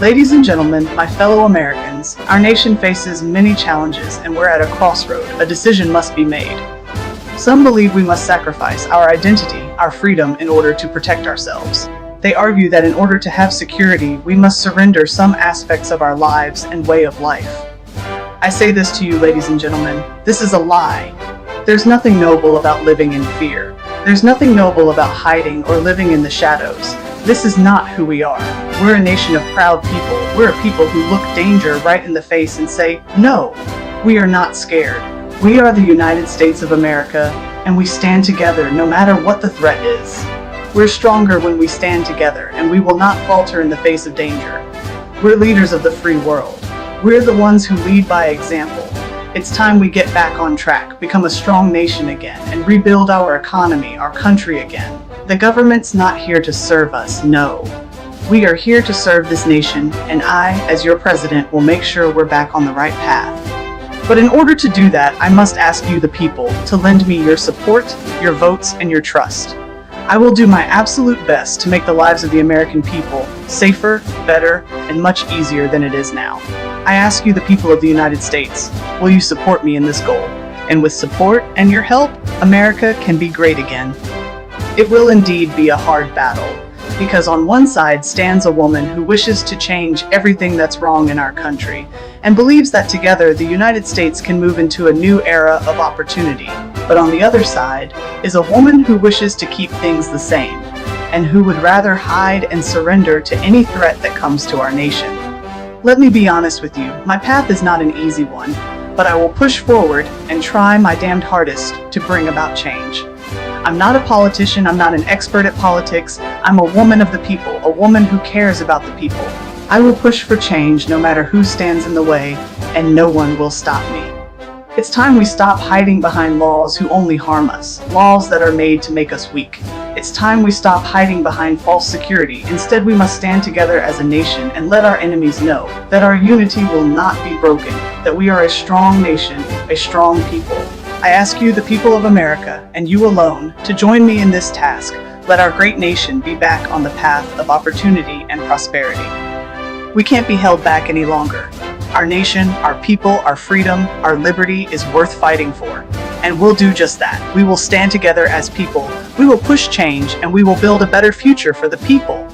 Ladies and gentlemen, my fellow Americans, our nation faces many challenges and we're at a crossroad. A decision must be made. Some believe we must sacrifice our identity, our freedom, in order to protect ourselves. They argue that in order to have security, we must surrender some aspects of our lives and way of life. I say this to you, ladies and gentlemen, this is a lie. There's nothing noble about living in fear. There's nothing noble about hiding or living in the shadows. This is not who we are. We're a nation of proud people. We're a people who look danger right in the face and say, no, we are not scared. We are the United States of America, and we stand together no matter what the threat is. We're stronger when we stand together, and we will not falter in the face of danger. We're leaders of the free world. We're the ones who lead by example. It's time we get back on track, become a strong nation again, and rebuild our economy, our country again. The government's not here to serve us, no. We are here to serve this nation, and I, as your president, will make sure we're back on the right path. But in order to do that, I must ask you, the people, to lend me your support, your votes, and your trust. I will do my absolute best to make the lives of the American people safer, better, and much easier than it is now. I ask you, the people of the United States, will you support me in this goal? And with support and your help, America can be great again. It will indeed be a hard battle, because on one side stands a woman who wishes to change everything that's wrong in our country, and believes that together the United States can move into a new era of opportunity. But on the other side is a woman who wishes to keep things the same, and who would rather hide and surrender to any threat that comes to our nation. Let me be honest with you, my path is not an easy one, but I will push forward and try my damned hardest to bring about change. I'm not a politician, I'm not an expert at politics, I'm a woman of the people, a woman who cares about the people. I will push for change no matter who stands in the way, and no one will stop me. It's time we stop hiding behind laws who only harm us, laws that are made to make us weak. It's time we stop hiding behind false security. Instead, we must stand together as a nation and let our enemies know that our unity will not be broken, that we are a strong nation, a strong people. I ask you, the people of America, and you alone, to join me in this task. Let our great nation be back on the path of opportunity and prosperity. We can't be held back any longer. Our nation, our people, our freedom, our liberty is worth fighting for. And we'll do just that. We will stand together as people. We will push change, and we will build a better future for the people.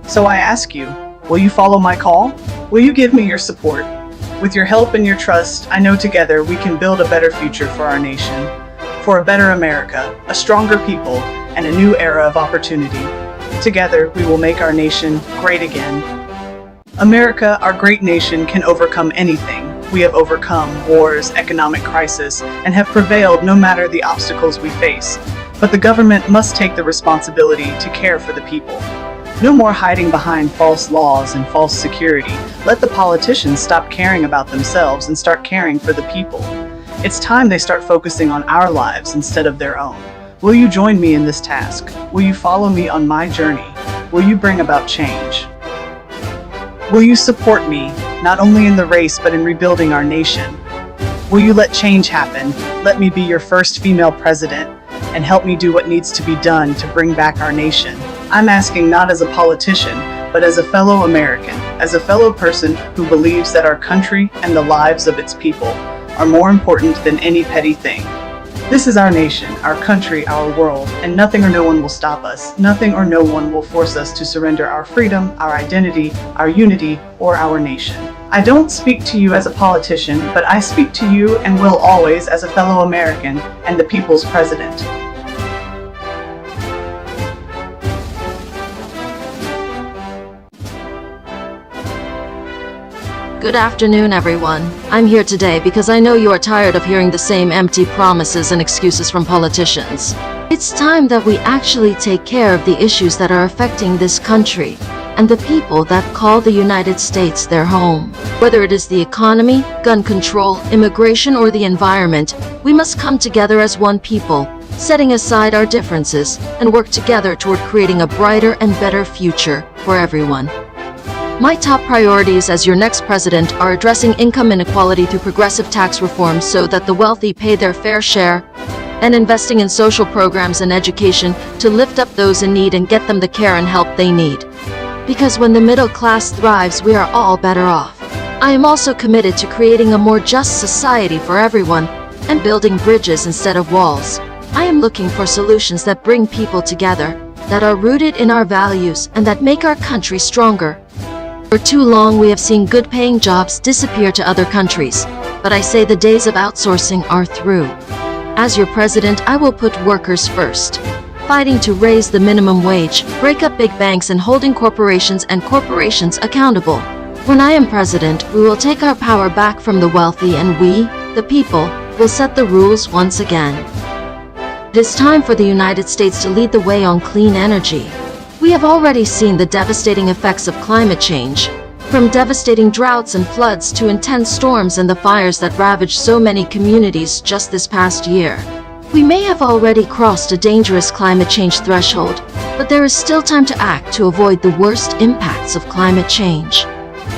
So I ask you, will you follow my call? Will you give me your support? With your help and your trust, I know together we can build a better future for our nation, for a better America, a stronger people, and a new era of opportunity. Together, we will make our nation great again. America, our great nation, can overcome anything. We have overcome wars, economic crisis, and have prevailed no matter the obstacles we face. But the government must take the responsibility to care for the people. No more hiding behind false laws and false security. Let the politicians stop caring about themselves and start caring for the people. It's time they start focusing on our lives instead of their own. Will you join me in this task? Will you follow me on my journey? Will you bring about change? Will you support me, not only in the race but in rebuilding our nation? Will you let change happen? Let me be your first female president and help me do what needs to be done to bring back our nation. I'm asking not as a politician, but as a fellow American, as a fellow person who believes that our country and the lives of its people are more important than any petty thing. This is our nation, our country, our world, and nothing or no one will stop us. Nothing or no one will force us to surrender our freedom, our identity, our unity, or our nation. I don't speak to you as a politician, but I speak to you and will always as a fellow American and the people's president. Good afternoon, everyone. I'm here today because I know you are tired of hearing the same empty promises and excuses from politicians. It's time that we actually take care of the issues that are affecting this country and the people that call the United States their home. Whether it is the economy, gun control, immigration, or the environment, we must come together as one people, setting aside our differences and work together toward creating a brighter and better future for everyone. My top priorities as your next president are addressing income inequality through progressive tax reforms so that the wealthy pay their fair share, and investing in social programs and education to lift up those in need and get them the care and help they need. Because when the middle class thrives, we are all better off. I am also committed to creating a more just society for everyone and building bridges instead of walls. I am looking for solutions that bring people together, that are rooted in our values, and that make our country stronger. For too long, we have seen good-paying jobs disappear to other countries, but I say the days of outsourcing are through. As your president, I will put workers first, fighting to raise the minimum wage, break up big banks, and holding corporations accountable. When I am president, we will take our power back from the wealthy, and we, the people, will set the rules once again. It is time for the United States to lead the way on clean energy. We have already seen the devastating effects of climate change, from devastating droughts and floods to intense storms and the fires that ravaged so many communities just this past year. We may have already crossed a dangerous climate change threshold, but there is still time to act to avoid the worst impacts of climate change.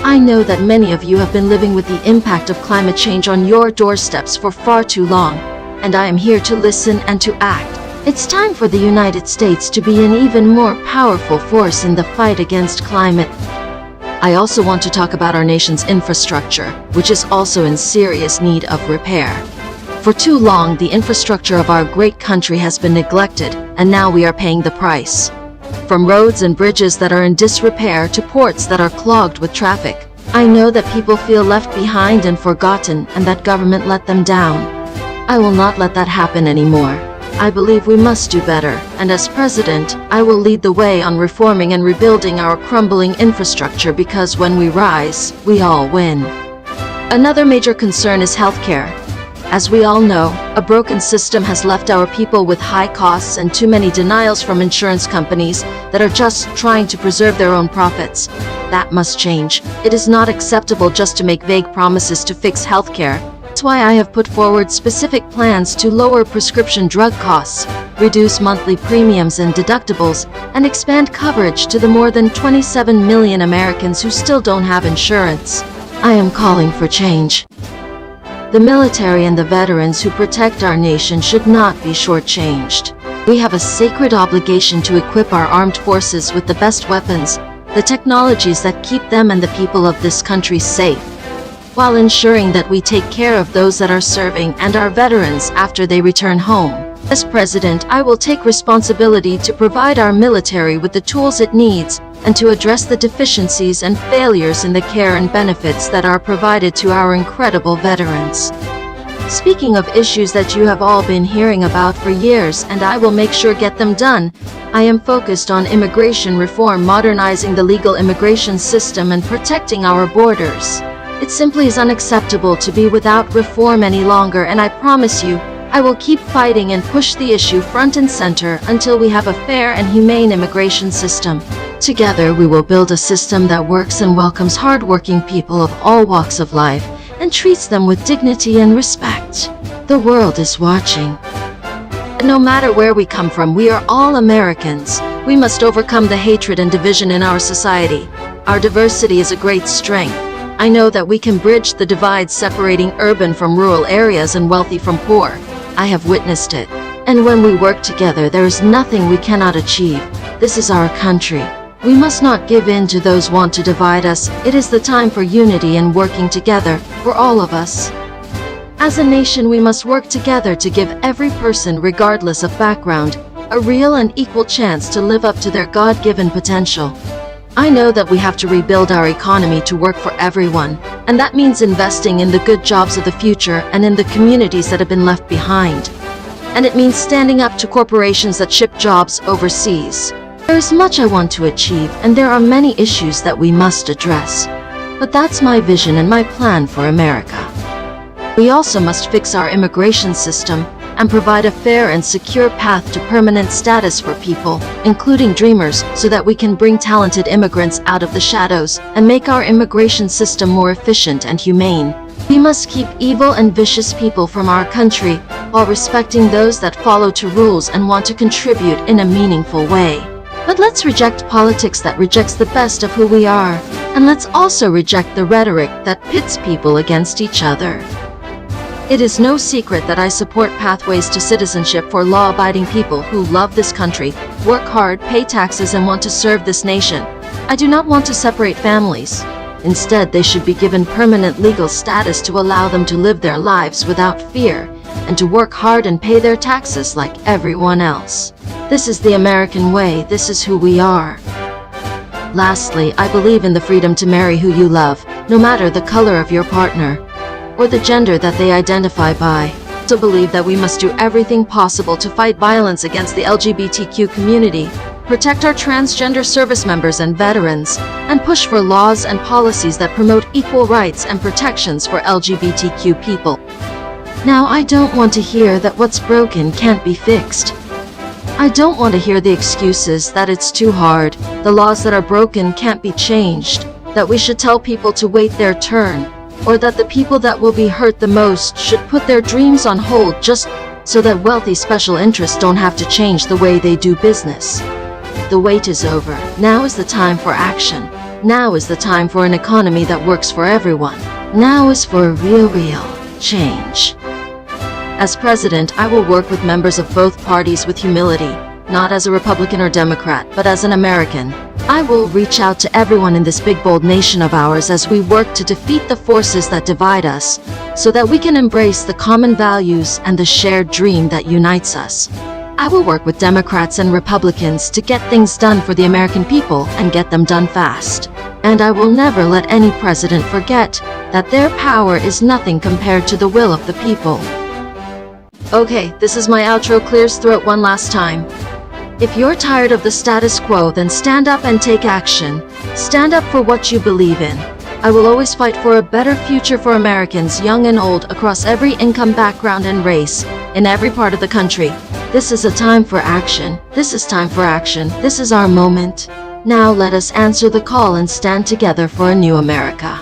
I know that many of you have been living with the impact of climate change on your doorsteps for far too long, and I am here to listen and to act. It's time for the United States to be an even more powerful force in the fight against climate. I also want to talk about our nation's infrastructure, which is also in serious need of repair. For too long, the infrastructure of our great country has been neglected, and now we are paying the price. From roads and bridges that are in disrepair to ports that are clogged with traffic, I know that people feel left behind and forgotten, and that government let them down. I will not let that happen anymore. I believe we must do better, and as president, I will lead the way on reforming and rebuilding our crumbling infrastructure, because when we rise, we all win. Another major concern is healthcare. As we all know, a broken system has left our people with high costs and too many denials from insurance companies that are just trying to preserve their own profits. That must change. It is not acceptable just to make vague promises to fix healthcare. That's why I have put forward specific plans to lower prescription drug costs, reduce monthly premiums and deductibles, and expand coverage to the more than 27 million Americans who still don't have insurance. I am calling for change. The military and the veterans who protect our nation should not be shortchanged. We have a sacred obligation to equip our armed forces with the best weapons, the technologies that keep them and the people of this country safe, while ensuring that we take care of those that are serving and our veterans after they return home. As president, I will take responsibility to provide our military with the tools it needs and to address the deficiencies and failures in the care and benefits that are provided to our incredible veterans. Speaking of issues that you have all been hearing about for years, and I will make sure get them done, I am focused on immigration reform, modernizing the legal immigration system, and protecting our borders. It simply is unacceptable to be without reform any longer, and I promise you, I will keep fighting and push the issue front and center until we have a fair and humane immigration system. Together, we will build a system that works and welcomes hardworking people of all walks of life and treats them with dignity and respect. The world is watching. No matter where we come from, we are all Americans. We must overcome the hatred and division in our society. Our diversity is a great strength. I know that we can bridge the divide separating urban from rural areas and wealthy from poor. I have witnessed it. And when we work together, there is nothing we cannot achieve. This is our country. We must not give in to those who want to divide us. It is the time for unity and working together for all of us. As a nation, we must work together to give every person, regardless of background, a real and equal chance to live up to their God-given potential. I know that we have to rebuild our economy to work for everyone, and that means investing in the good jobs of the future and in the communities that have been left behind. And it means standing up to corporations that ship jobs overseas. There is much I want to achieve, and there are many issues that we must address. But that's my vision and my plan for America. We also must fix our immigration system and provide a fair and secure path to permanent status for people, including dreamers, so that we can bring talented immigrants out of the shadows and make our immigration system more efficient and humane. We must keep evil and vicious people from our country while respecting those that follow to rules and want to contribute in a meaningful way. But let's reject politics that rejects the best of who we are, and let's also reject the rhetoric that pits people against each other. It is no secret that I support pathways to citizenship for law-abiding people who love this country, work hard, pay taxes, and want to serve this nation. I do not want to separate families. Instead, they should be given permanent legal status to allow them to live their lives without fear and to work hard and pay their taxes like everyone else. This is the American way. This is who we are. Lastly, I believe in the freedom to marry who you love, no matter the color of your partner or the gender that they identify by. I also believe that we must do everything possible to fight violence against the LGBTQ community, protect our transgender service members and veterans, and push for laws and policies that promote equal rights and protections for LGBTQ people. Now, I don't want to hear that what's broken can't be fixed. I don't want to hear the excuses that it's too hard, the laws that are broken can't be changed, that we should tell people to wait their turn, or that the people that will be hurt the most should put their dreams on hold just so that wealthy special interests don't have to change the way they do business. The wait is over. Now is the time for action. Now is the time for an economy that works for everyone. Now is for real change. As president, I will work with members of both parties with humility, not as a Republican or Democrat, but as an American. I will reach out to everyone in this big bold nation of ours as we work to defeat the forces that divide us, so that we can embrace the common values and the shared dream that unites us. I will work with Democrats and Republicans to get things done for the American people and get them done fast. And I will never let any president forget that their power is nothing compared to the will of the people. Okay, this is my outro. Clears throat one last time. If you're tired of the status quo, then stand up and take action. Stand up for what you believe in. I will always fight for a better future for Americans, young and old, across every income background and race, in every part of the country. This is a time for action. This is time for action. This is our moment. Now let us answer the call and stand together for a new America.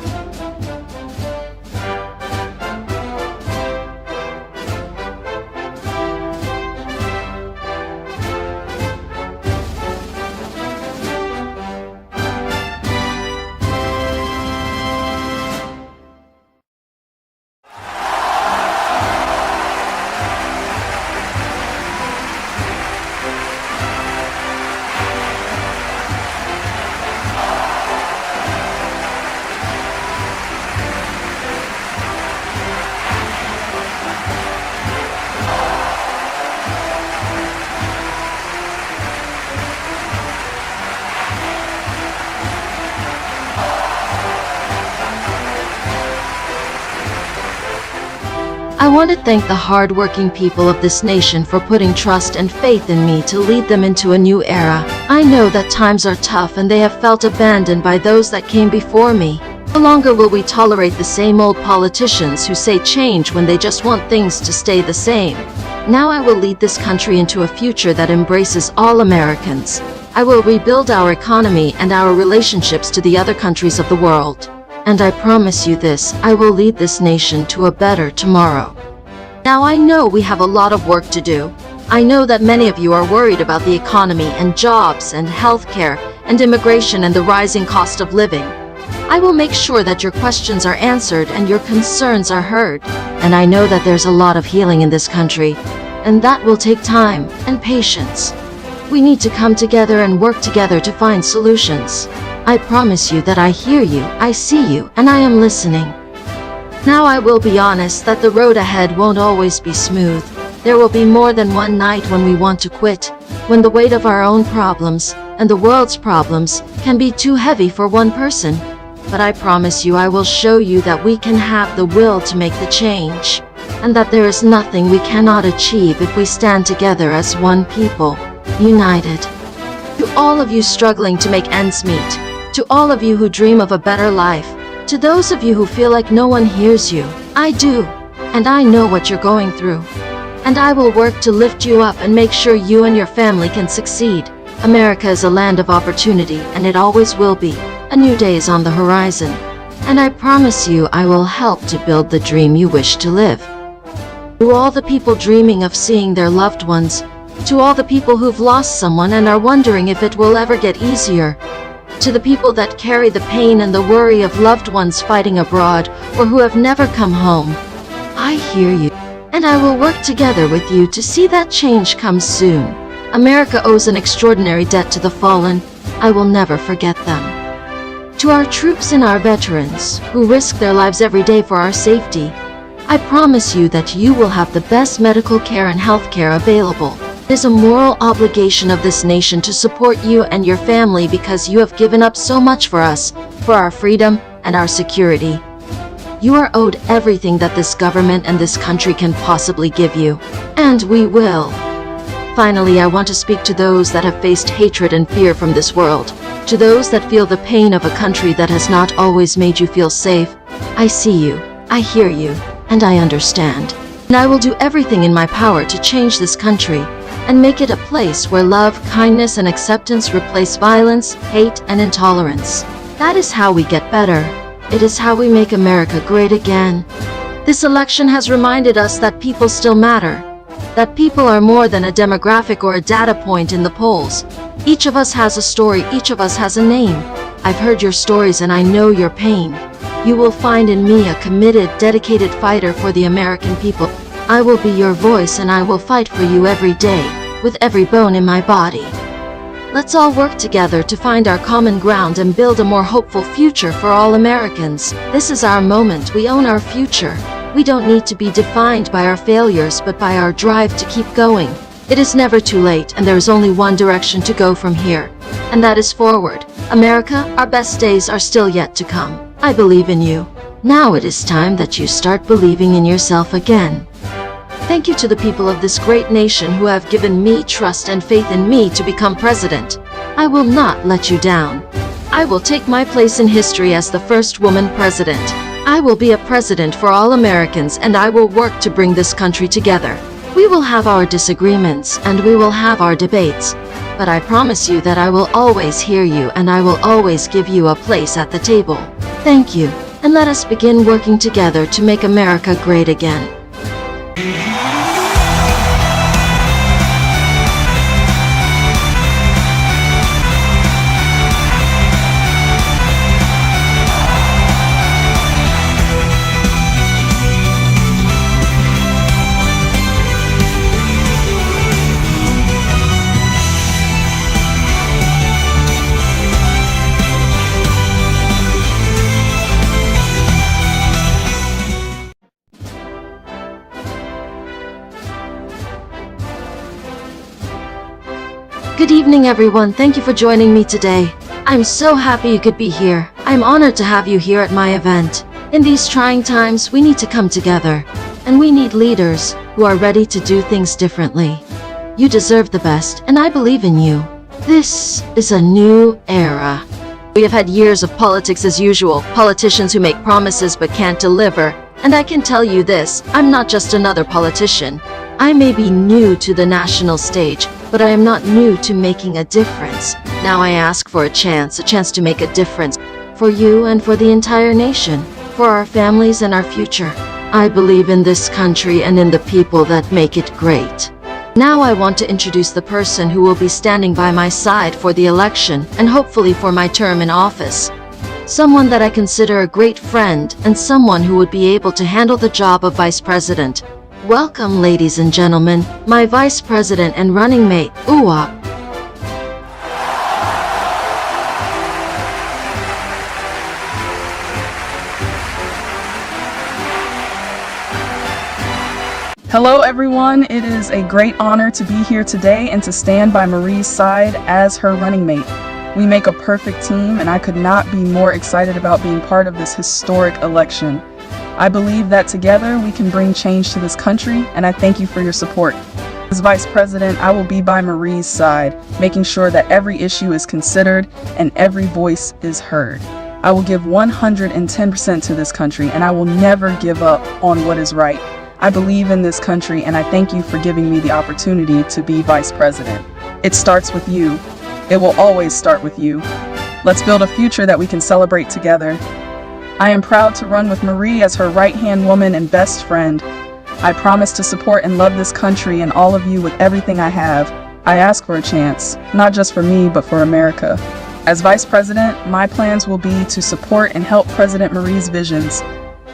I want to thank the hard-working people of this nation for putting trust and faith in me to lead them into a new era. I know that times are tough and they have felt abandoned by those that came before me. No longer will we tolerate the same old politicians who say change when they just want things to stay the same. Now I will lead this country into a future that embraces all Americans. I will rebuild our economy and our relationships to the other countries of the world. And I promise you this, I will lead this nation to a better tomorrow. Now I know we have a lot of work to do. I know that many of you are worried about the economy and jobs and healthcare and immigration and the rising cost of living. I will make sure that your questions are answered and your concerns are heard. And I know that there's a lot of healing in this country, and that will take time and patience. We need to come together and work together to find solutions. I promise you that I hear you, I see you, and I am listening. Now I will be honest that the road ahead won't always be smooth. There will be more than one night when we want to quit, when the weight of our own problems and the world's problems can be too heavy for one person. But I promise you I will show you that we can have the will to make the change, and that there is nothing we cannot achieve if we stand together as one people, united. To all of you struggling to make ends meet, to all of you who dream of a better life, to those of you who feel like no one hears you, I do, and I know what you're going through. And I will work to lift you up and make sure you and your family can succeed. America is a land of opportunity, and it always will be. A new day is on the horizon, and I promise you I will help to build the dream you wish to live. To all the people dreaming of seeing their loved ones, to all the people who've lost someone and are wondering if it will ever get easier, to the people that carry the pain and the worry of loved ones fighting abroad or who have never come home, I hear you, and I will work together with you to see that change come soon. America owes an extraordinary debt to the fallen, I will never forget them. To our troops and our veterans, who risk their lives every day for our safety, I promise you that you will have the best medical care and health care available. It is a moral obligation of this nation to support you and your family because you have given up so much for us, for our freedom and our security. You are owed everything that this government and this country can possibly give you, and we will. Finally, I want to speak to those that have faced hatred and fear from this world, to those that feel the pain of a country that has not always made you feel safe. I see you, I hear you, and I understand. And I will do everything in my power to change this country and make it a place where love, kindness, and acceptance replace violence, hate, and intolerance. That is how we get better. It is how we make America great again. This election has reminded us that people still matter, that people are more than a demographic or a data point in the polls. Each of us has a story, each of us has a name. I've heard your stories and I know your pain. You will find in me a committed, dedicated fighter for the American people. I will be your voice and I will fight for you every day, with every bone in my body. Let's all work together to find our common ground and build a more hopeful future for all Americans. This is our moment. We own our future. We don't need to be defined by our failures, but by our drive to keep going. It is never too late, and there is only one direction to go from here, and that is forward. America, our best days are still yet to come. I believe in you. Now it is time that you start believing in yourself again. Thank you to the people of this great nation who have given me trust and faith in me to become president. I will not let you down. I will take my place in history as the first woman president. I will be a president for all Americans, and I will work to bring this country together. We will have our disagreements and we will have our debates, but I promise you that I will always hear you and I will always give you a place at the table. Thank you, and let us begin working together to make America great again. Good evening, everyone. Thank you for joining me today. I'm so happy you could be here. I'm honored to have you here at my event. In these trying times, we need to come together, and we need leaders who are ready to do things differently. You deserve the best, and I believe in you. This is a new era. We have had years of politics as usual, politicians who make promises but can't deliver. And I can tell you this, I'm not just another politician. I may be new to the national stage, but I am not new to making a difference. Now I ask for a chance to make a difference for you and for the entire nation, for our families and our future. I believe in this country and in the people that make it great. Now I want to introduce the person who will be standing by my side for the election and hopefully for my term in office. Someone that I consider a great friend and someone who would be able to handle the job of vice president. Welcome, ladies and gentlemen, my vice president and running mate, Onette. Hello everyone, it is a great honor to be here today and to stand by Marie's side as her running mate. We make a perfect team and I could not be more excited about being part of this historic election. I believe that together we can bring change to this country, and I thank you for your support. As Vice President, I will be by Marie's side, making sure that every issue is considered and every voice is heard. I will give 110% to this country, and I will never give up on what is right. I believe in this country, and I thank you for giving me the opportunity to be Vice President. It starts with you. It will always start with you. Let's build a future that we can celebrate together. I am proud to run with Marie as her right-hand woman and best friend. I promise to support and love this country and all of you with everything I have. I ask for a chance, not just for me, but for America. As Vice President, my plans will be to support and help President Marie's visions.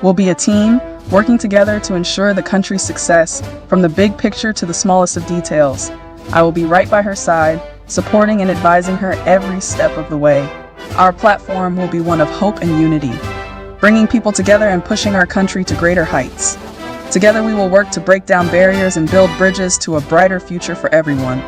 We'll be a team, working together to ensure the country's success, from the big picture to the smallest of details. I will be right by her side, supporting and advising her every step of the way. Our platform will be one of hope and unity, bringing people together and pushing our country to greater heights. Together we will work to break down barriers and build bridges to a brighter future for everyone,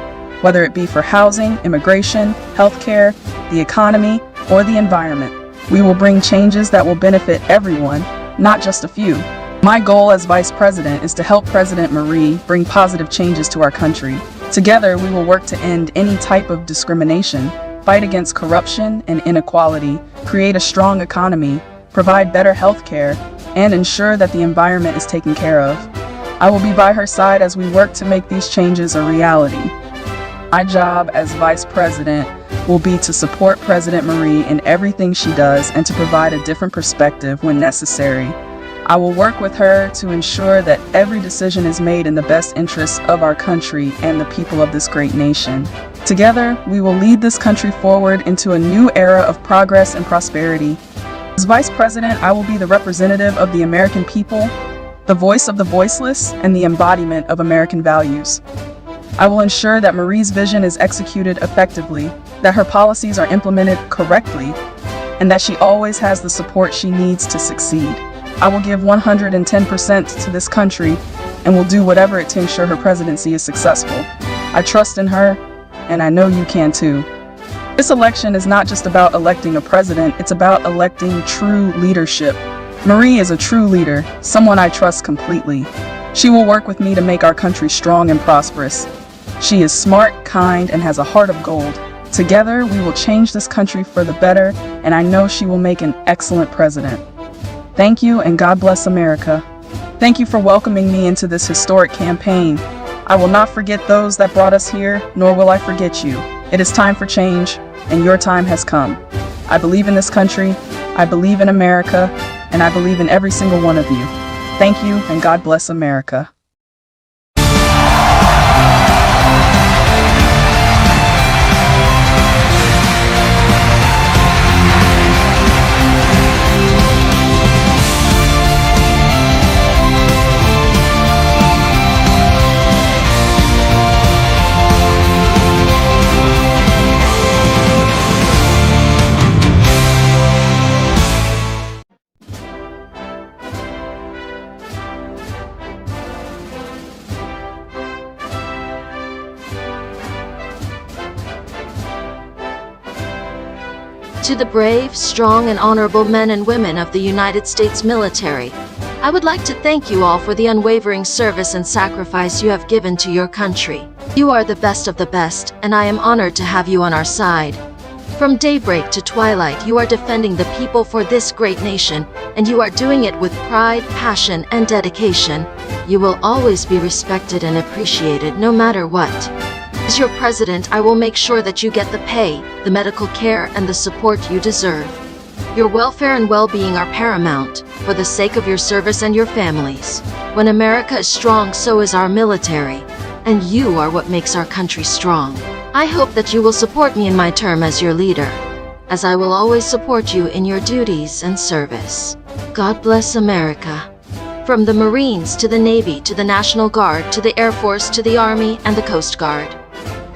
whether it be for housing, immigration, healthcare, the economy, or the environment. We will bring changes that will benefit everyone, not just a few. My goal as Vice President is to help President Marie bring positive changes to our country. Together, we will work to end any type of discrimination, fight against corruption and inequality, create a strong economy, provide better health care, and ensure that the environment is taken care of. I will be by her side as we work to make these changes a reality. My job as Vice President will be to support President Marie in everything she does and to provide a different perspective when necessary. I will work with her to ensure that every decision is made in the best interests of our country and the people of this great nation. Together, we will lead this country forward into a new era of progress and prosperity. As Vice President, I will be the representative of the American people, the voice of the voiceless, and the embodiment of American values. I will ensure that Marie's vision is executed effectively, that her policies are implemented correctly, and that she always has the support she needs to succeed. I will give 110% to this country and will do whatever it takes to ensure her presidency is successful. I trust in her, and I know you can too. This election is not just about electing a president, it's about electing true leadership. Marie is a true leader, someone I trust completely. She will work with me to make our country strong and prosperous. She is smart, kind, and has a heart of gold. Together, we will change this country for the better, and I know she will make an excellent president. Thank you, and God bless America. Thank you for welcoming me into this historic campaign. I will not forget those that brought us here, nor will I forget you. It is time for change, and your time has come. I believe in this country, I believe in America, and I believe in every single one of you. Thank you, and God bless America. To the brave, strong, and honorable men and women of the United States military, I would like to thank you all for the unwavering service and sacrifice you have given to your country. You are the best of the best, and I am honored to have you on our side. From daybreak to twilight, you are defending the people for this great nation, and you are doing it with pride, passion, and dedication. You will always be respected and appreciated no matter what. As your president, I will make sure that you get the pay, the medical care, and the support you deserve. Your welfare and well-being are paramount, for the sake of your service and your families. When America is strong, so is our military, and you are what makes our country strong. I hope that you will support me in my term as your leader, as I will always support you in your duties and service. God bless America. From the Marines to the Navy to the National Guard to the Air Force to the Army and the Coast Guard.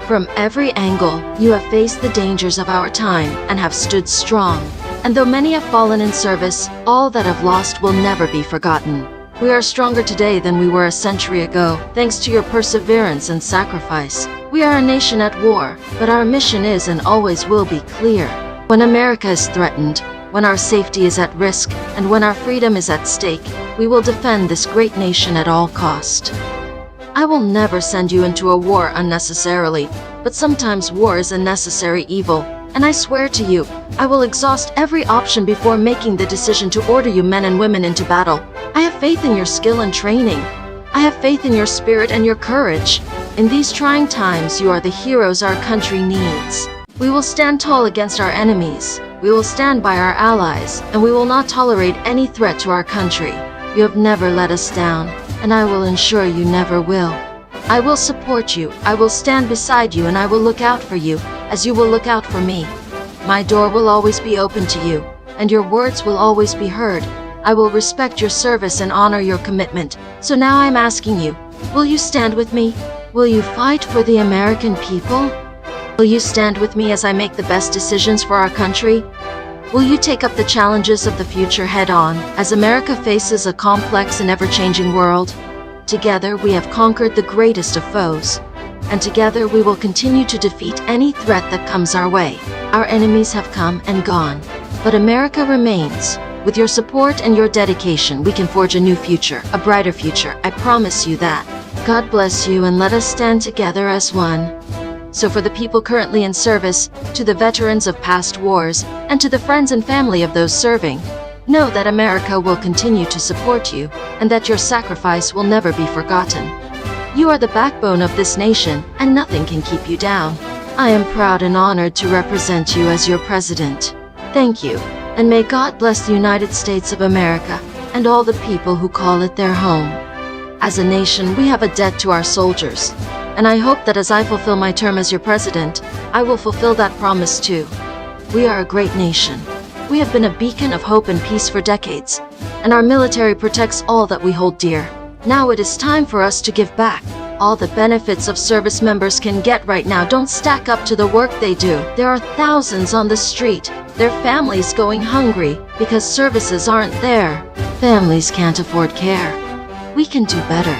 From every angle, you have faced the dangers of our time and have stood strong. And though many have fallen in service, all that have lost will never be forgotten. We are stronger today than we were a century ago, thanks to your perseverance and sacrifice. We are a nation at war, but our mission is and always will be clear. When America is threatened, when our safety is at risk, and when our freedom is at stake, we will defend this great nation at all cost. I will never send you into a war unnecessarily, but sometimes war is a necessary evil, and I swear to you, I will exhaust every option before making the decision to order you men and women into battle. I have faith in your skill and training. I have faith in your spirit and your courage. In these trying times, you are the heroes our country needs. We will stand tall against our enemies. We will stand by our allies, and we will not tolerate any threat to our country. You have never let us down, and I will ensure you never will. I will support you, I will stand beside you, and I will look out for you, as you will look out for me. My door will always be open to you, and your words will always be heard. I will respect your service and honor your commitment. So now I'm asking you, will you stand with me? Will you fight for the American people? Will you stand with me as I make the best decisions for our country? Will you take up the challenges of the future head-on, as America faces a complex and ever-changing world? Together, we have conquered the greatest of foes, and together we will continue to defeat any threat that comes our way. Our enemies have come and gone, but America remains. With your support and your dedication, we can forge a new future, a brighter future. I promise you that. God bless you, and let us stand together as one. So for the people currently in service, to the veterans of past wars, and to the friends and family of those serving, know that America will continue to support you, and that your sacrifice will never be forgotten. You are the backbone of this nation, and nothing can keep you down. I am proud and honored to represent you as your president. Thank you, and may God bless the United States of America, and all the people who call it their home. As a nation, we have a debt to our soldiers, and I hope that as I fulfill my term as your president, I will fulfill that promise too. We are a great nation. We have been a beacon of hope and peace for decades, and our military protects all that we hold dear. Now it is time for us to give back. All the benefits of service members can get right now don't stack up to the work they do. There are thousands on the street, their families going hungry because services aren't there. Families can't afford care. We can do better.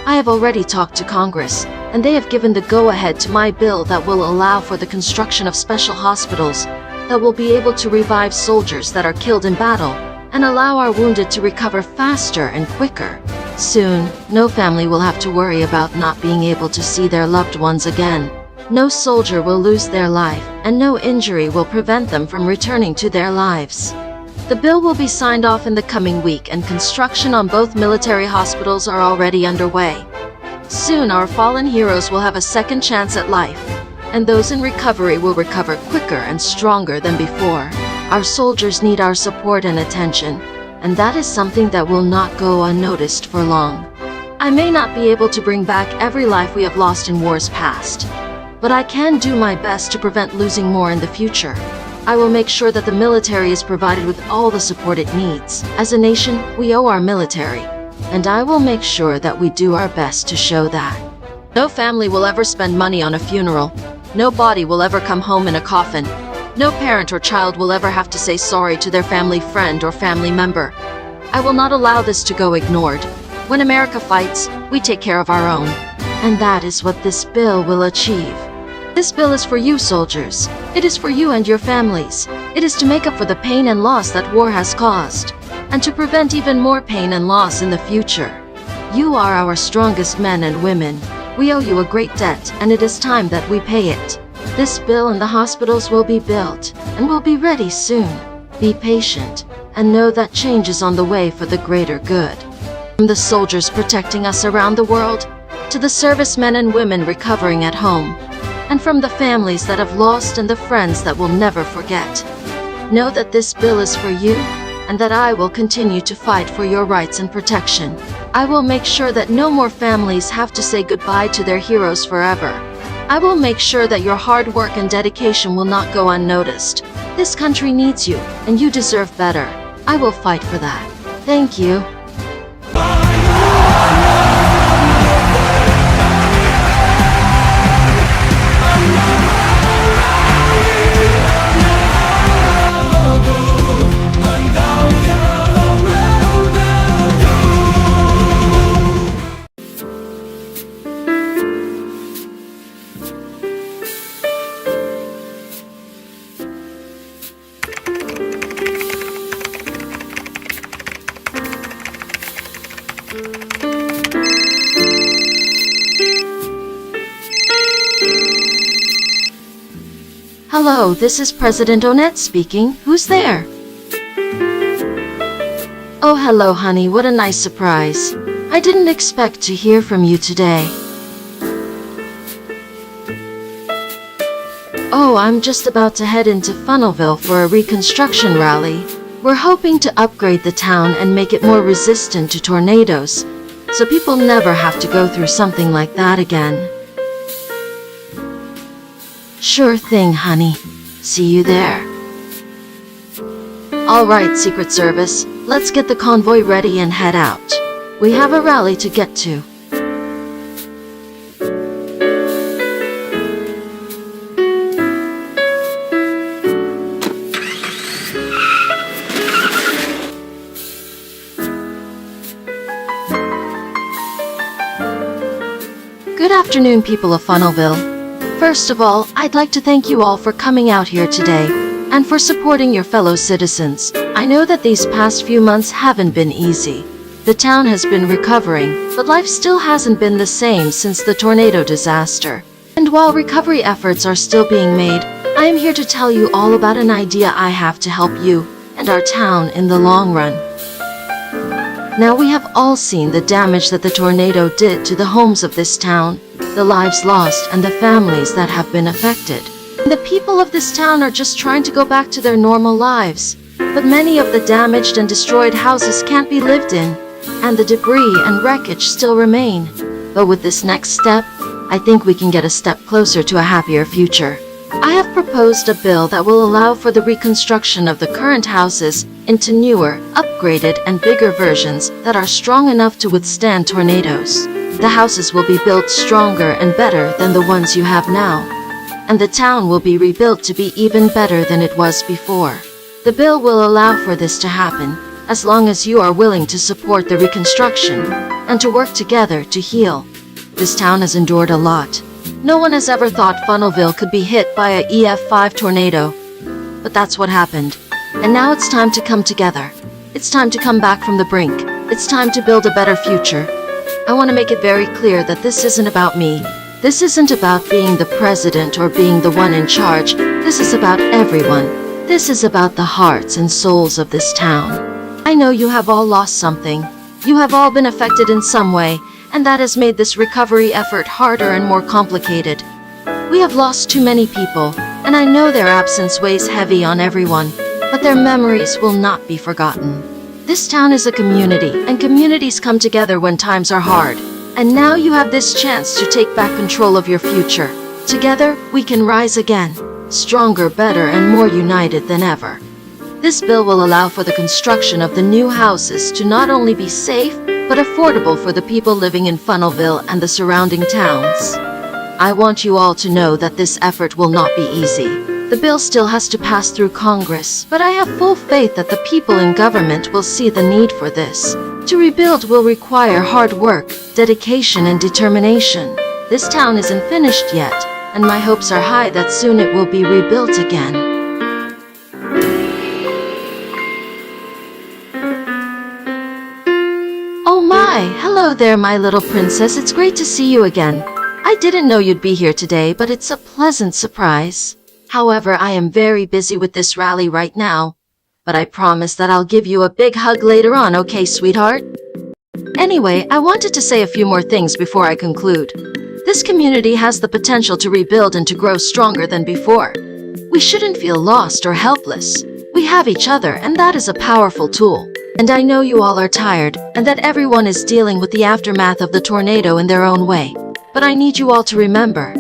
I have already talked to Congress, and they have given the go-ahead to my bill that will allow for the construction of special hospitals that will be able to revive soldiers that are killed in battle and allow our wounded to recover faster and quicker. Soon, no family will have to worry about not being able to see their loved ones again. No soldier will lose their life, and no injury will prevent them from returning to their lives. The bill will be signed off in the coming week, and construction on both military hospitals are already underway. Soon our fallen heroes will have a second chance at life, and those in recovery will recover quicker and stronger than before. Our soldiers need our support and attention, and that is something that will not go unnoticed for long. I may not be able to bring back every life we have lost in wars past, but I can do my best to prevent losing more in the future. I will make sure that the military is provided with all the support it needs. As a nation, we owe our military, and I will make sure that we do our best to show that. No family will ever spend money on a funeral. No body will ever come home in a coffin. No parent or child will ever have to say sorry to their family friend or family member. I will not allow this to go ignored. When America fights, we take care of our own. And that is what this bill will achieve. This bill is for you, soldiers. It is for you and your families. It is to make up for the pain and loss that war has caused, and to prevent even more pain and loss in the future. You are our strongest men and women. We owe you a great debt, and it is time that we pay it. This bill and the hospitals will be built, and will be ready soon. Be patient, and know that change is on the way for the greater good. From the soldiers protecting us around the world, to the servicemen and women recovering at home, and from the families that have lost and the friends that will never forget. Know that this bill is for you, and that I will continue to fight for your rights and protection. I will make sure that no more families have to say goodbye to their heroes forever. I will make sure that your hard work and dedication will not go unnoticed. This country needs you, and you deserve better. I will fight for that. Thank you. Hello, this is President Onette speaking. Who's there? Oh, hello, honey. What a nice surprise. I didn't expect to hear from you today. Oh, I'm just about to head into Funnelville for a Reconstruction rally. We're hoping to upgrade the town and make it more resistant to tornadoes, so people never have to go through something like that again. Sure thing, honey. See you there. All right, Secret Service. Let's get the convoy ready and head out. We have a rally to get to. Good afternoon, people of Funnelville. First of all, I'd like to thank you all for coming out here today and for supporting your fellow citizens. I know that these past few months haven't been easy. The town has been recovering, but life still hasn't been the same since the tornado disaster. And while recovery efforts are still being made, I am here to tell you all about an idea I have to help you and our town in the long run. Now, we have all seen the damage that the tornado did to the homes of this town, the lives lost, and the families that have been affected. The people of this town are just trying to go back to their normal lives, but many of the damaged and destroyed houses can't be lived in, and the debris and wreckage still remain. But with this next step, I think we can get a step closer to a happier future. I have proposed a bill that will allow for the reconstruction of the current houses into newer, upgraded, and bigger versions that are strong enough to withstand tornadoes. The houses will be built stronger and better than the ones you have now, and the town will be rebuilt to be even better than it was before. The bill will allow for this to happen as long as you are willing to support the reconstruction and to work together to heal. This town has endured a lot. No one has ever thought Funnelville could be hit by a EF5 tornado, but that's what happened. And now it's time to come together. It's time to come back from the brink. It's time to build a better future. I want to make it very clear that this isn't about me. This isn't about being the president or being the one in charge. This is about everyone. This is about the hearts and souls of this town. I know you have all lost something. You have all been affected in some way, and that has made this recovery effort harder and more complicated. We have lost too many people, and I know their absence weighs heavy on everyone, but their memories will not be forgotten. This town is a community, and communities come together when times are hard. And now you have this chance to take back control of your future. Together, we can rise again, stronger, better, and more united than ever. This bill will allow for the construction of the new houses to not only be safe, but affordable for the people living in Funnelville and the surrounding towns. I want you all to know that this effort will not be easy. The bill still has to pass through Congress, but I have full faith that the people in government will see the need for this. To rebuild will require hard work, dedication, and determination. This town isn't finished yet, and my hopes are high that soon it will be rebuilt again. Oh my, hello there, my little princess. It's great to see you again. I didn't know you'd be here today, but it's a pleasant surprise. However, I am very busy with this rally right now, but I promise that I'll give you a big hug later on, okay, sweetheart? Anyway, I wanted to say a few more things before I conclude. This community has the potential to rebuild and to grow stronger than before. We shouldn't feel lost or helpless. We have each other, and that is a powerful tool. And I know you all are tired, and that everyone is dealing with the aftermath of the tornado in their own way. But I need you all to remember,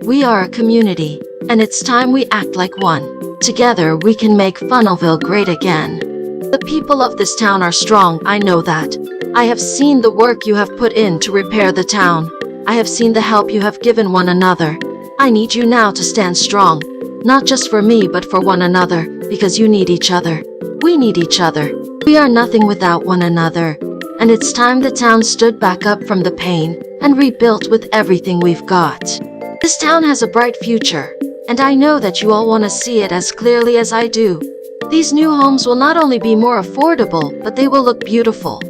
we are a community, and it's time we act like one. Together, we can make Funnelville great again. The people of this town are strong, I know that. I have seen the work you have put in to repair the town. I have seen the help you have given one another. I need you now to stand strong, not just for me but for one another, because you need each other. We need each other. We are nothing without one another, and it's time the town stood back up from the pain and rebuilt with everything we've got. This town has a bright future, and I know that you all want to see it as clearly as I do. These new homes will not only be more affordable, but they will look beautiful.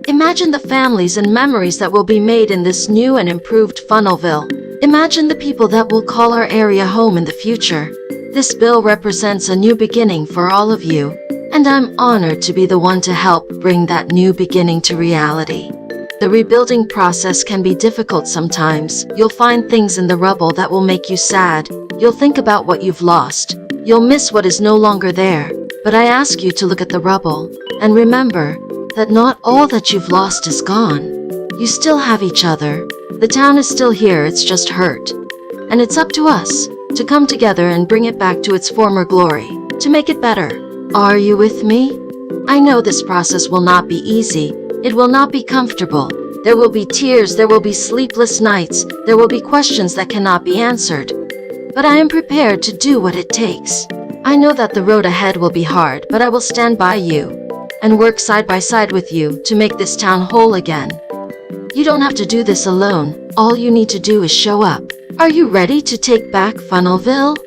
Imagine the families and memories that will be made in this new and improved Funnelville. Imagine the people that will call our area home in the future. This bill represents a new beginning for all of you, and I'm honored to be the one to help bring that new beginning to reality. The rebuilding process can be difficult sometimes. You'll find things in the rubble that will make you sad. You'll think about what you've lost. You'll miss what is no longer there. But I ask you to look at the rubble and remember that not all that you've lost is gone. You still have each other. The town is still here, it's just hurt. And it's up to us to come together and bring it back to its former glory, to make it better. Are you with me? I know this process will not be easy. It will not be comfortable. There will be tears, there will be sleepless nights, there will be questions that cannot be answered. But I am prepared to do what it takes. I know that the road ahead will be hard, but I will stand by you and work side by side with you to make this town whole again. You don't have to do this alone. All you need to do is show up. Are you ready to take back Funnelville?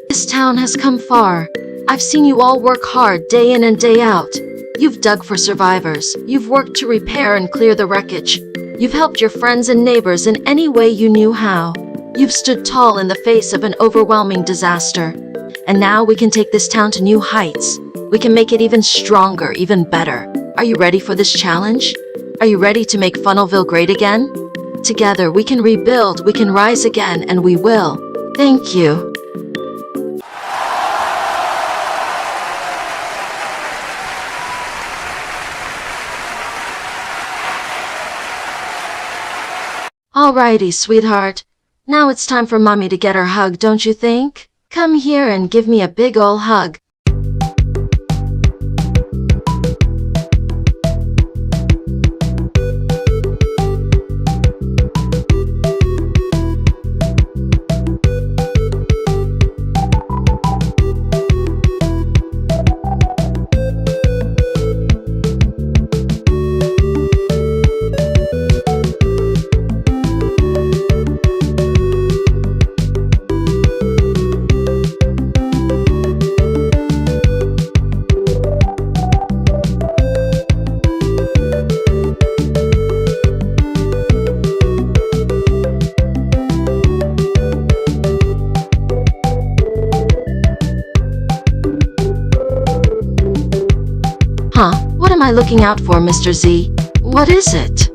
This town has come far. I've seen you all work hard day in and day out. You've dug for survivors. You've worked to repair and clear the wreckage. You've helped your friends and neighbors in any way you knew how. You've stood tall in the face of an overwhelming disaster. And now we can take this town to new heights. We can make it even stronger, even better. Are you ready for this challenge? Are you ready to make Funnelville great again? Together we can rebuild, we can rise again, and we will. Thank you. Alrighty, sweetheart. Now it's time for Mommy to get her hug, don't you think? Come here and give me a big ol' hug. Huh? What am I looking out for, Mr. Z? What is it?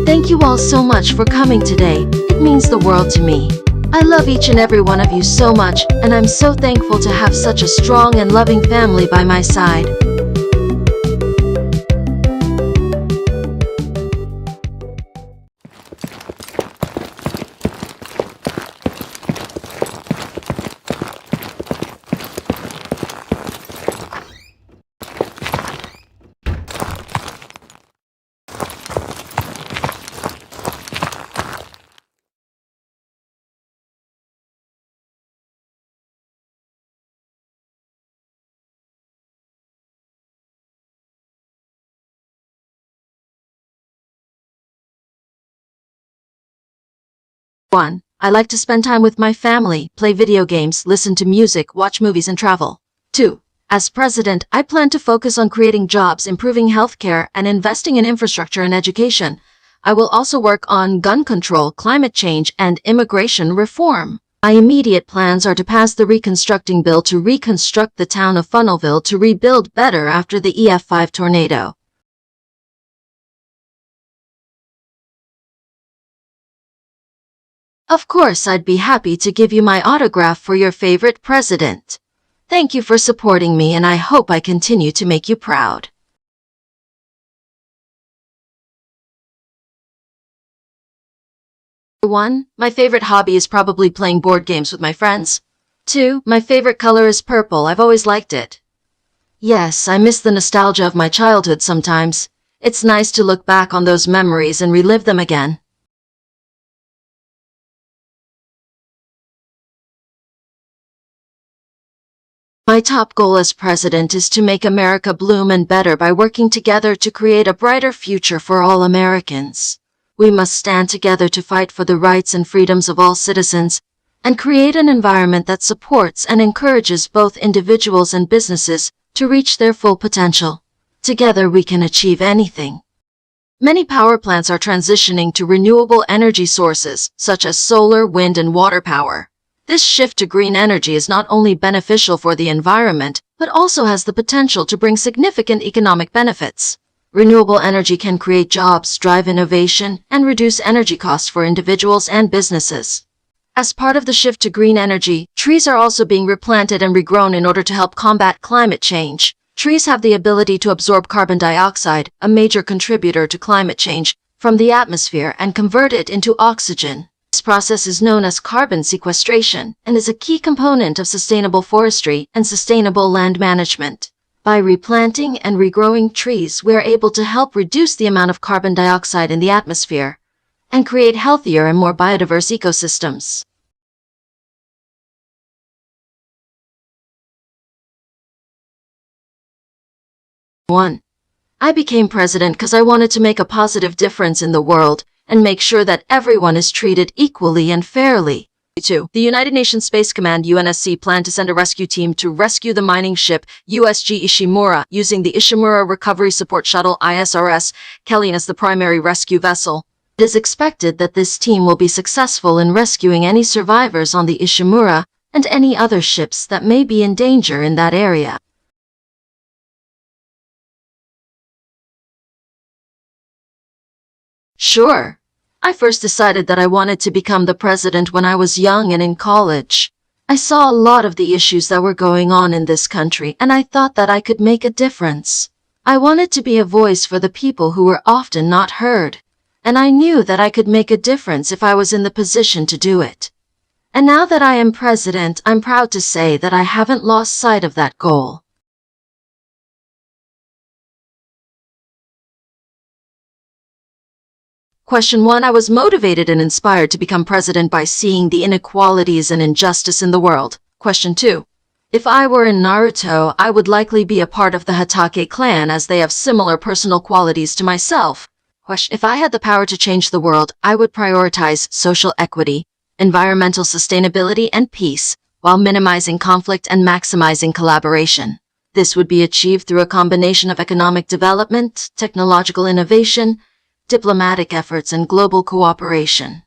Thank you all so much for coming today. It means the world to me. I love each and every one of you so much, and I'm so thankful to have such a strong and loving family by my side. One, I like to spend time with my family, play video games, listen to music, watch movies, and travel. 2. As president, I plan to focus on creating jobs, improving healthcare, and investing in infrastructure and education. I will also work on gun control, climate change, and immigration reform. My immediate plans are to pass the Reconstructing Bill to reconstruct the town of Funnelville to rebuild better after the EF5 tornado. Of course, I'd be happy to give you my autograph for your favorite president. Thank you for supporting me, and I hope I continue to make you proud. 1. My favorite hobby is probably playing board games with my friends. 2. My favorite color is purple. I've always liked it. Yes, I miss the nostalgia of my childhood sometimes. It's nice to look back on those memories and relive them again. My top goal as president is to make America bloom and better by working together to create a brighter future for all Americans. We must stand together to fight for the rights and freedoms of all citizens and create an environment that supports and encourages both individuals and businesses to reach their full potential. Together we can achieve anything. Many power plants are transitioning to renewable energy sources, such as solar, wind, and water power. This shift to green energy is not only beneficial for the environment, but also has the potential to bring significant economic benefits. Renewable energy can create jobs, drive innovation, and reduce energy costs for individuals and businesses. As part of the shift to green energy, trees are also being replanted and regrown in order to help combat climate change. Trees have the ability to absorb carbon dioxide, a major contributor to climate change, from the atmosphere and convert it into oxygen. This process is known as carbon sequestration and is a key component of sustainable forestry and sustainable land management. By replanting and regrowing trees, we are able to help reduce the amount of carbon dioxide in the atmosphere and create healthier and more biodiverse ecosystems. I became president because I wanted to make a positive difference in the world and make sure that everyone is treated equally and fairly. 2. The United Nations Space Command UNSC planned to send a rescue team to rescue the mining ship USG Ishimura using the Ishimura Recovery Support Shuttle ISRS Kelly as the primary rescue vessel. It is expected that this team will be successful in rescuing any survivors on the Ishimura and any other ships that may be in danger in that area. Sure. I first decided that I wanted to become the president when I was young and in college. I saw a lot of the issues that were going on in this country, and I thought that I could make a difference. I wanted to be a voice for the people who were often not heard, and I knew that I could make a difference if I was in the position to do it. And now that I am president, I'm proud to say that I haven't lost sight of that goal. Question 1. I was motivated and inspired to become president by seeing the inequalities and injustice in the world. Question 2. If I were in Naruto, I would likely be a part of the Hatake clan as they have similar personal qualities to myself. Question. If I had the power to change the world, I would prioritize social equity, environmental sustainability, and peace, while minimizing conflict and maximizing collaboration. This would be achieved through a combination of economic development, technological innovation, diplomatic efforts, and global cooperation.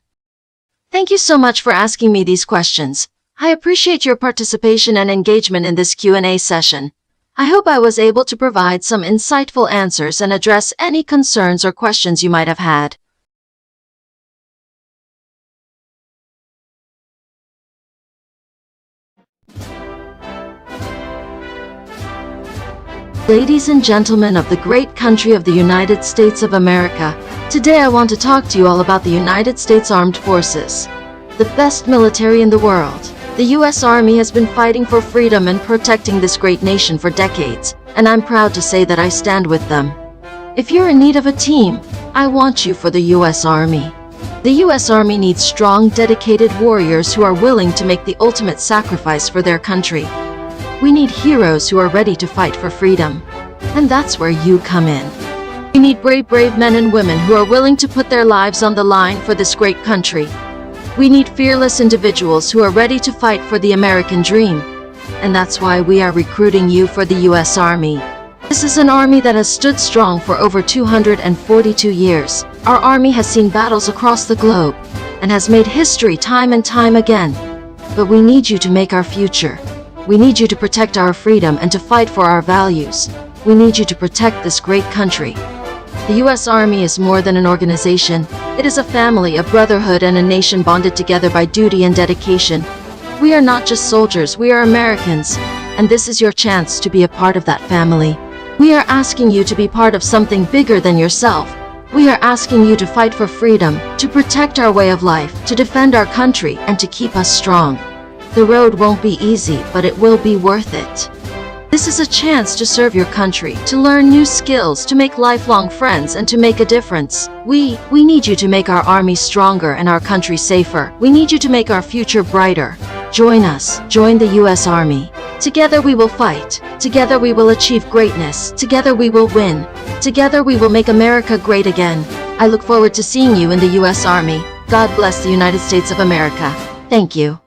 Thank you so much for asking me these questions. I appreciate your participation and engagement in this Q&A session. I hope I was able to provide some insightful answers and address any concerns or questions you might have had. Ladies and gentlemen of the great country of the United States of America, today I want to talk to you all about the United States Armed Forces, the best military in the world. The U.S. Army has been fighting for freedom and protecting this great nation for decades, and I'm proud to say that I stand with them. If you're in need of a team, I want you for the U.S. Army. The U.S. Army needs strong, dedicated warriors who are willing to make the ultimate sacrifice for their country. We need heroes who are ready to fight for freedom. And that's where you come in. We need brave men and women who are willing to put their lives on the line for this great country. We need fearless individuals who are ready to fight for the American dream. And that's why we are recruiting you for the U.S. Army. This is an army that has stood strong for over 242 years. Our army has seen battles across the globe and has made history time and time again. But we need you to make our future. We need you to protect our freedom and to fight for our values. We need you to protect this great country. The U.S. Army is more than an organization. It is a family, a brotherhood, and a nation bonded together by duty and dedication. We are not just soldiers, we are Americans, and this is your chance to be a part of that family. We are asking you to be part of something bigger than yourself. We are asking you to fight for freedom, to protect our way of life, to defend our country, and to keep us strong. The road won't be easy, but it will be worth it. This is a chance to serve your country, to learn new skills, to make lifelong friends, and to make a difference. We need you to make our army stronger and our country safer. We need you to make our future brighter. Join us. Join the U.S. Army. Together we will fight. Together we will achieve greatness. Together we will win. Together we will make America great again. I look forward to seeing you in the U.S. Army. God bless the United States of America. Thank you.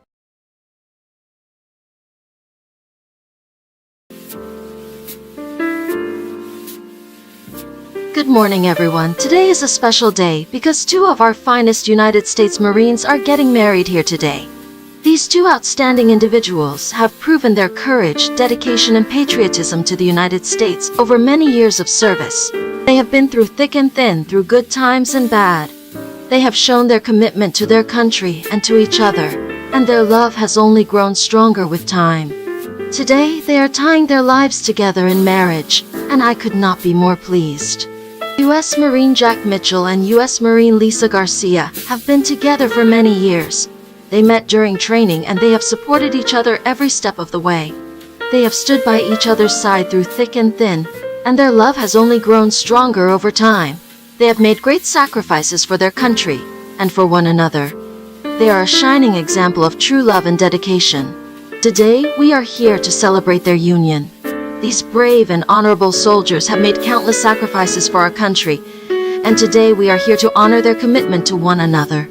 Good morning, everyone. Today is a special day because two of our finest United States Marines are getting married here today. These two outstanding individuals have proven their courage, dedication, and patriotism to the United States over many years of service. They have been through thick and thin, through good times and bad. They have shown their commitment to their country and to each other, and their love has only grown stronger with time. Today, they are tying their lives together in marriage, and I could not be more pleased. U.S. Marine Jack Mitchell and U.S. Marine Lisa Garcia have been together for many years. They met during training and they have supported each other every step of the way. They have stood by each other's side through thick and thin, and their love has only grown stronger over time. They have made great sacrifices for their country and for one another. They are a shining example of true love and dedication. Today, we are here to celebrate their union. These brave and honorable soldiers have made countless sacrifices for our country, and today we are here to honor their commitment to one another.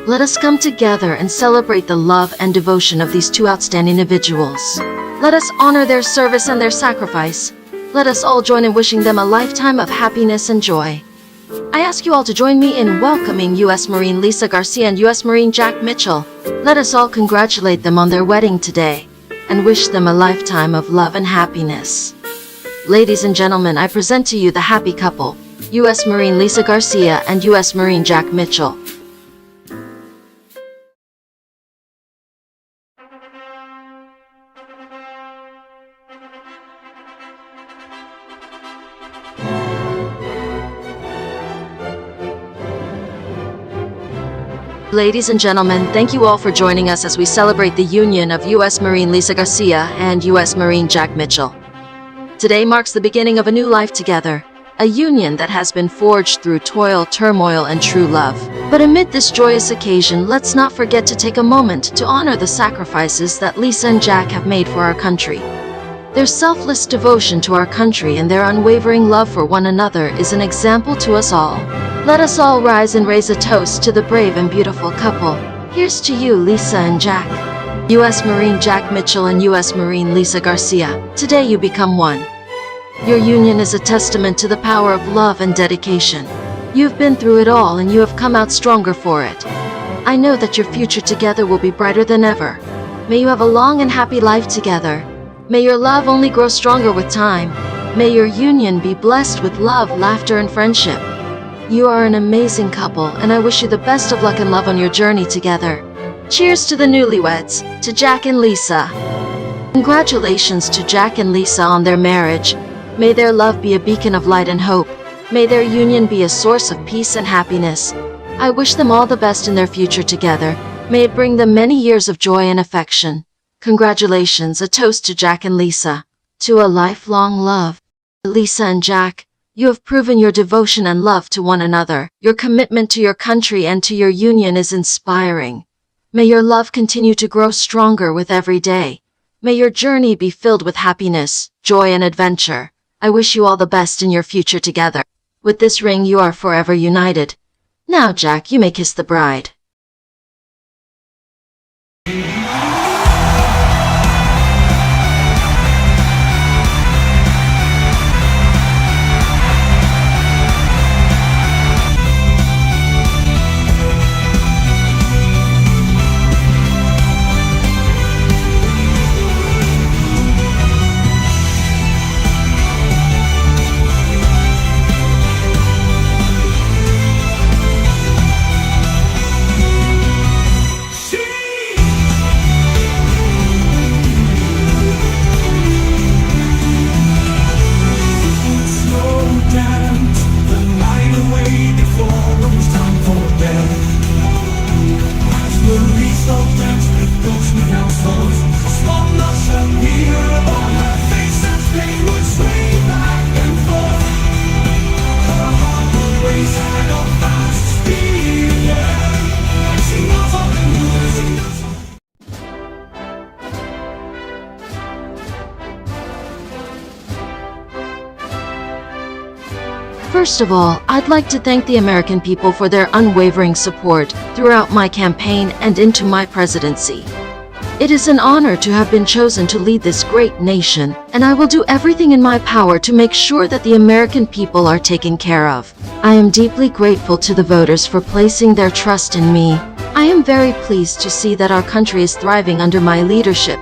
Let us come together and celebrate the love and devotion of these two outstanding individuals. Let us honor their service and their sacrifice. Let us all join in wishing them a lifetime of happiness and joy. I ask you all to join me in welcoming U.S. Marine Lisa Garcia and U.S. Marine Jack Mitchell. Let us all congratulate them on their wedding today and wish them a lifetime of love and happiness. Ladies and gentlemen, I present to you the happy couple, U.S. Marine Lisa Garcia and U.S. Marine Jack Mitchell. Ladies and gentlemen, thank you all for joining us as we celebrate the union of U.S. Marine Lisa Garcia and U.S. Marine Jack Mitchell. Today marks the beginning of a new life together, a union that has been forged through toil, turmoil, and true love. But amid this joyous occasion, let's not forget to take a moment to honor the sacrifices that Lisa and Jack have made for our country. Their selfless devotion to our country and their unwavering love for one another is an example to us all. Let us all rise and raise a toast to the brave and beautiful couple. Here's to you, Lisa and Jack. U.S. Marine Jack Mitchell and U.S. Marine Lisa Garcia, today you become one. Your union is a testament to the power of love and dedication. You've been through it all and you have come out stronger for it. I know that your future together will be brighter than ever. May you have a long and happy life together. May your love only grow stronger with time. May your union be blessed with love, laughter, and friendship. You are an amazing couple, and I wish you the best of luck and love on your journey together. Cheers to the newlyweds, to Jack and Lisa. Congratulations to Jack and Lisa on their marriage. May their love be a beacon of light and hope. May their union be a source of peace and happiness. I wish them all the best in their future together. May it bring them many years of joy and affection. Congratulations, a toast to Jack and Lisa. To a lifelong love. Lisa and Jack, you have proven your devotion and love to one another. Your commitment to your country and to your union is inspiring. May your love continue to grow stronger with every day. May your journey be filled with happiness, joy, and adventure. I wish you all the best in your future together. With this ring, you are forever united. Now, Jack, you may kiss the bride. First of all, I'd like to thank the American people for their unwavering support throughout my campaign and into my presidency. It is an honor to have been chosen to lead this great nation, and I will do everything in my power to make sure that the American people are taken care of. I am deeply grateful to the voters for placing their trust in me. I am very pleased to see that our country is thriving under my leadership.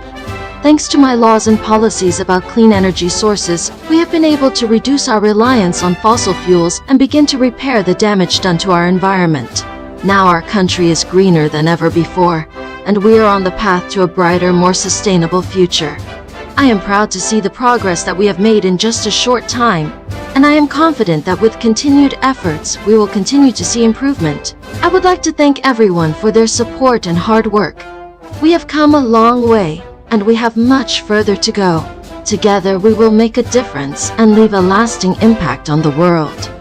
Thanks to my laws and policies about clean energy sources, we have been able to reduce our reliance on fossil fuels and begin to repair the damage done to our environment. Now our country is greener than ever before, and we are on the path to a brighter, more sustainable future. I am proud to see the progress that we have made in just a short time, and I am confident that with continued efforts, we will continue to see improvement. I would like to thank everyone for their support and hard work. We have come a long way, and we have much further to go. Together, we will make a difference and leave a lasting impact on the world.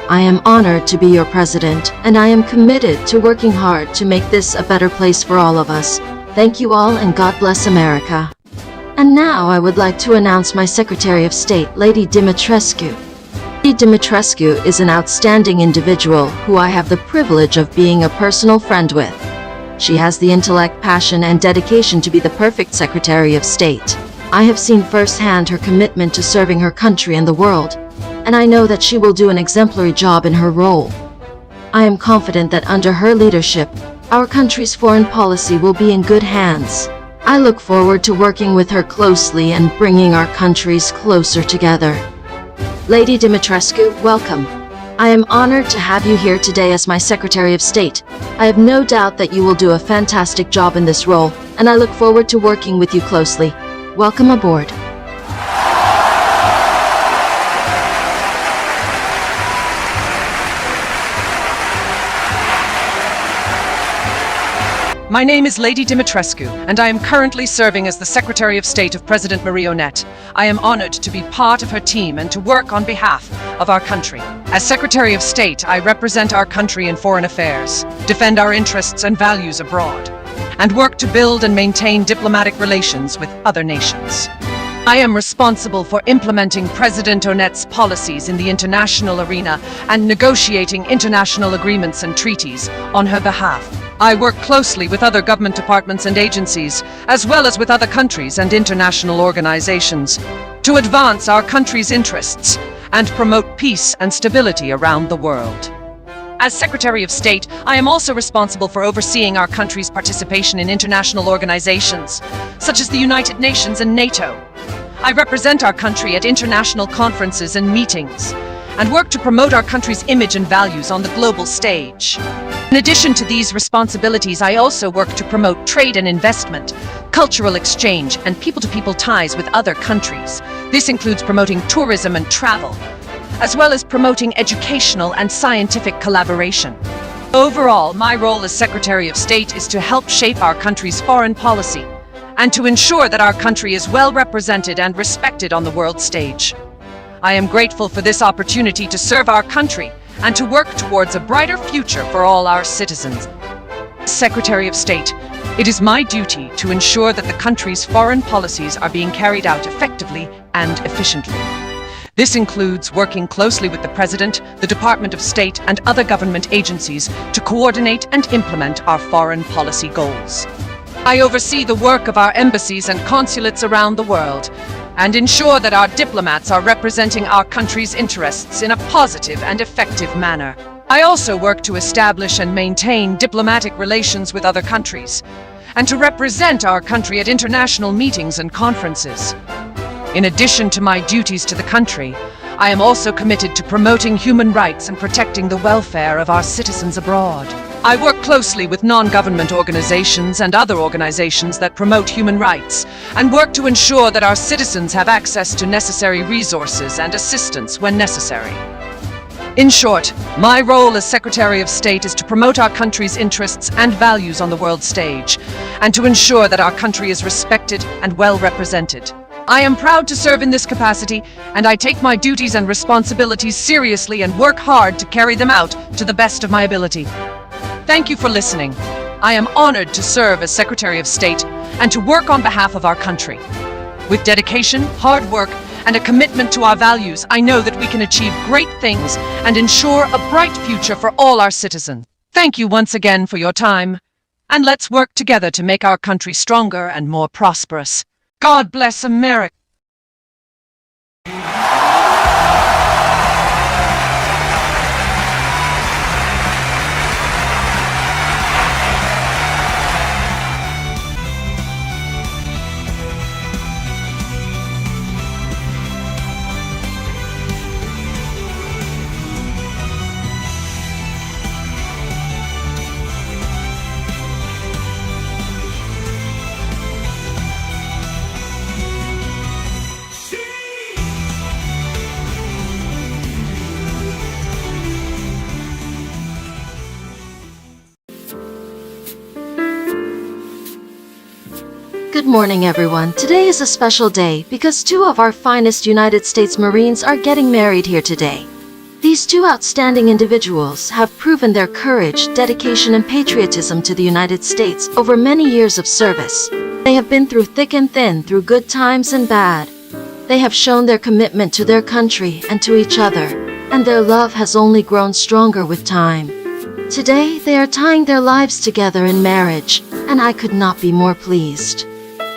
I am honored to be your president, and I am committed to working hard to make this a better place for all of us. Thank you all, and God bless America. And now I would like to announce my Secretary of State, Lady Dimitrescu. Lady Dimitrescu is an outstanding individual who I have the privilege of being a personal friend with. She has the intellect, passion, and dedication to be the perfect Secretary of State. I have seen firsthand her commitment to serving her country and the world, and I know that she will do an exemplary job in her role. I am confident that under her leadership, our country's foreign policy will be in good hands. I look forward to working with her closely and bringing our countries closer together. Lady Dimitrescu, welcome. I am honored to have you here today as my Secretary of State. I have no doubt that you will do a fantastic job in this role, and I look forward to working with you closely. Welcome aboard. My name is Lady Dimitrescu, and I am currently serving as the Secretary of State of President Marie Onette. I am honored to be part of her team and to work on behalf of our country. As Secretary of State, I represent our country in foreign affairs, defend our interests and values abroad, and work to build and maintain diplomatic relations with other nations. I am responsible for implementing President Onette's policies in the international arena and negotiating international agreements and treaties on her behalf. I work closely with other government departments and agencies, as well as with other countries and international organizations, to advance our country's interests and promote peace and stability around the world. As Secretary of State, I am also responsible for overseeing our country's participation in international organizations, such as the United Nations and NATO. I represent our country at international conferences and meetings, and work to promote our country's image and values on the global stage. In addition to these responsibilities, I also work to promote trade and investment, cultural exchange, and people-to-people ties with other countries. This includes promoting tourism and travel, as well as promoting educational and scientific collaboration. Overall, my role as Secretary of State is to help shape our country's foreign policy and to ensure that our country is well represented and respected on the world stage. I am grateful for this opportunity to serve our country and to work towards a brighter future for all our citizens. As Secretary of State, it is my duty to ensure that the country's foreign policies are being carried out effectively and efficiently. This includes working closely with the President, the Department of State, and other government agencies to coordinate and implement our foreign policy goals. I oversee the work of our embassies and consulates around the world and ensure that our diplomats are representing our country's interests in a positive and effective manner. I also work to establish and maintain diplomatic relations with other countries and to represent our country at international meetings and conferences. In addition to my duties to the country, I am also committed to promoting human rights and protecting the welfare of our citizens abroad. I work closely with non-government organizations and other organizations that promote human rights and work to ensure that our citizens have access to necessary resources and assistance when necessary. In short, my role as Secretary of State is to promote our country's interests and values on the world stage and to ensure that our country is respected and well represented. I am proud to serve in this capacity, and I take my duties and responsibilities seriously and work hard to carry them out to the best of my ability. Thank you for listening. I am honored to serve as Secretary of State and to work on behalf of our country. With dedication, hard work, and a commitment to our values, I know that we can achieve great things and ensure a bright future for all our citizens. Thank you once again for your time, and let's work together to make our country stronger and more prosperous. God bless America. Good morning, everyone. Today is a special day because two of our finest United States Marines are getting married here today. These two outstanding individuals have proven their courage, dedication, and patriotism to the United States over many years of service. They have been through thick and thin, through good times and bad. They have shown their commitment to their country and to each other, and their love has only grown stronger with time. Today, they are tying their lives together in marriage, and I could not be more pleased.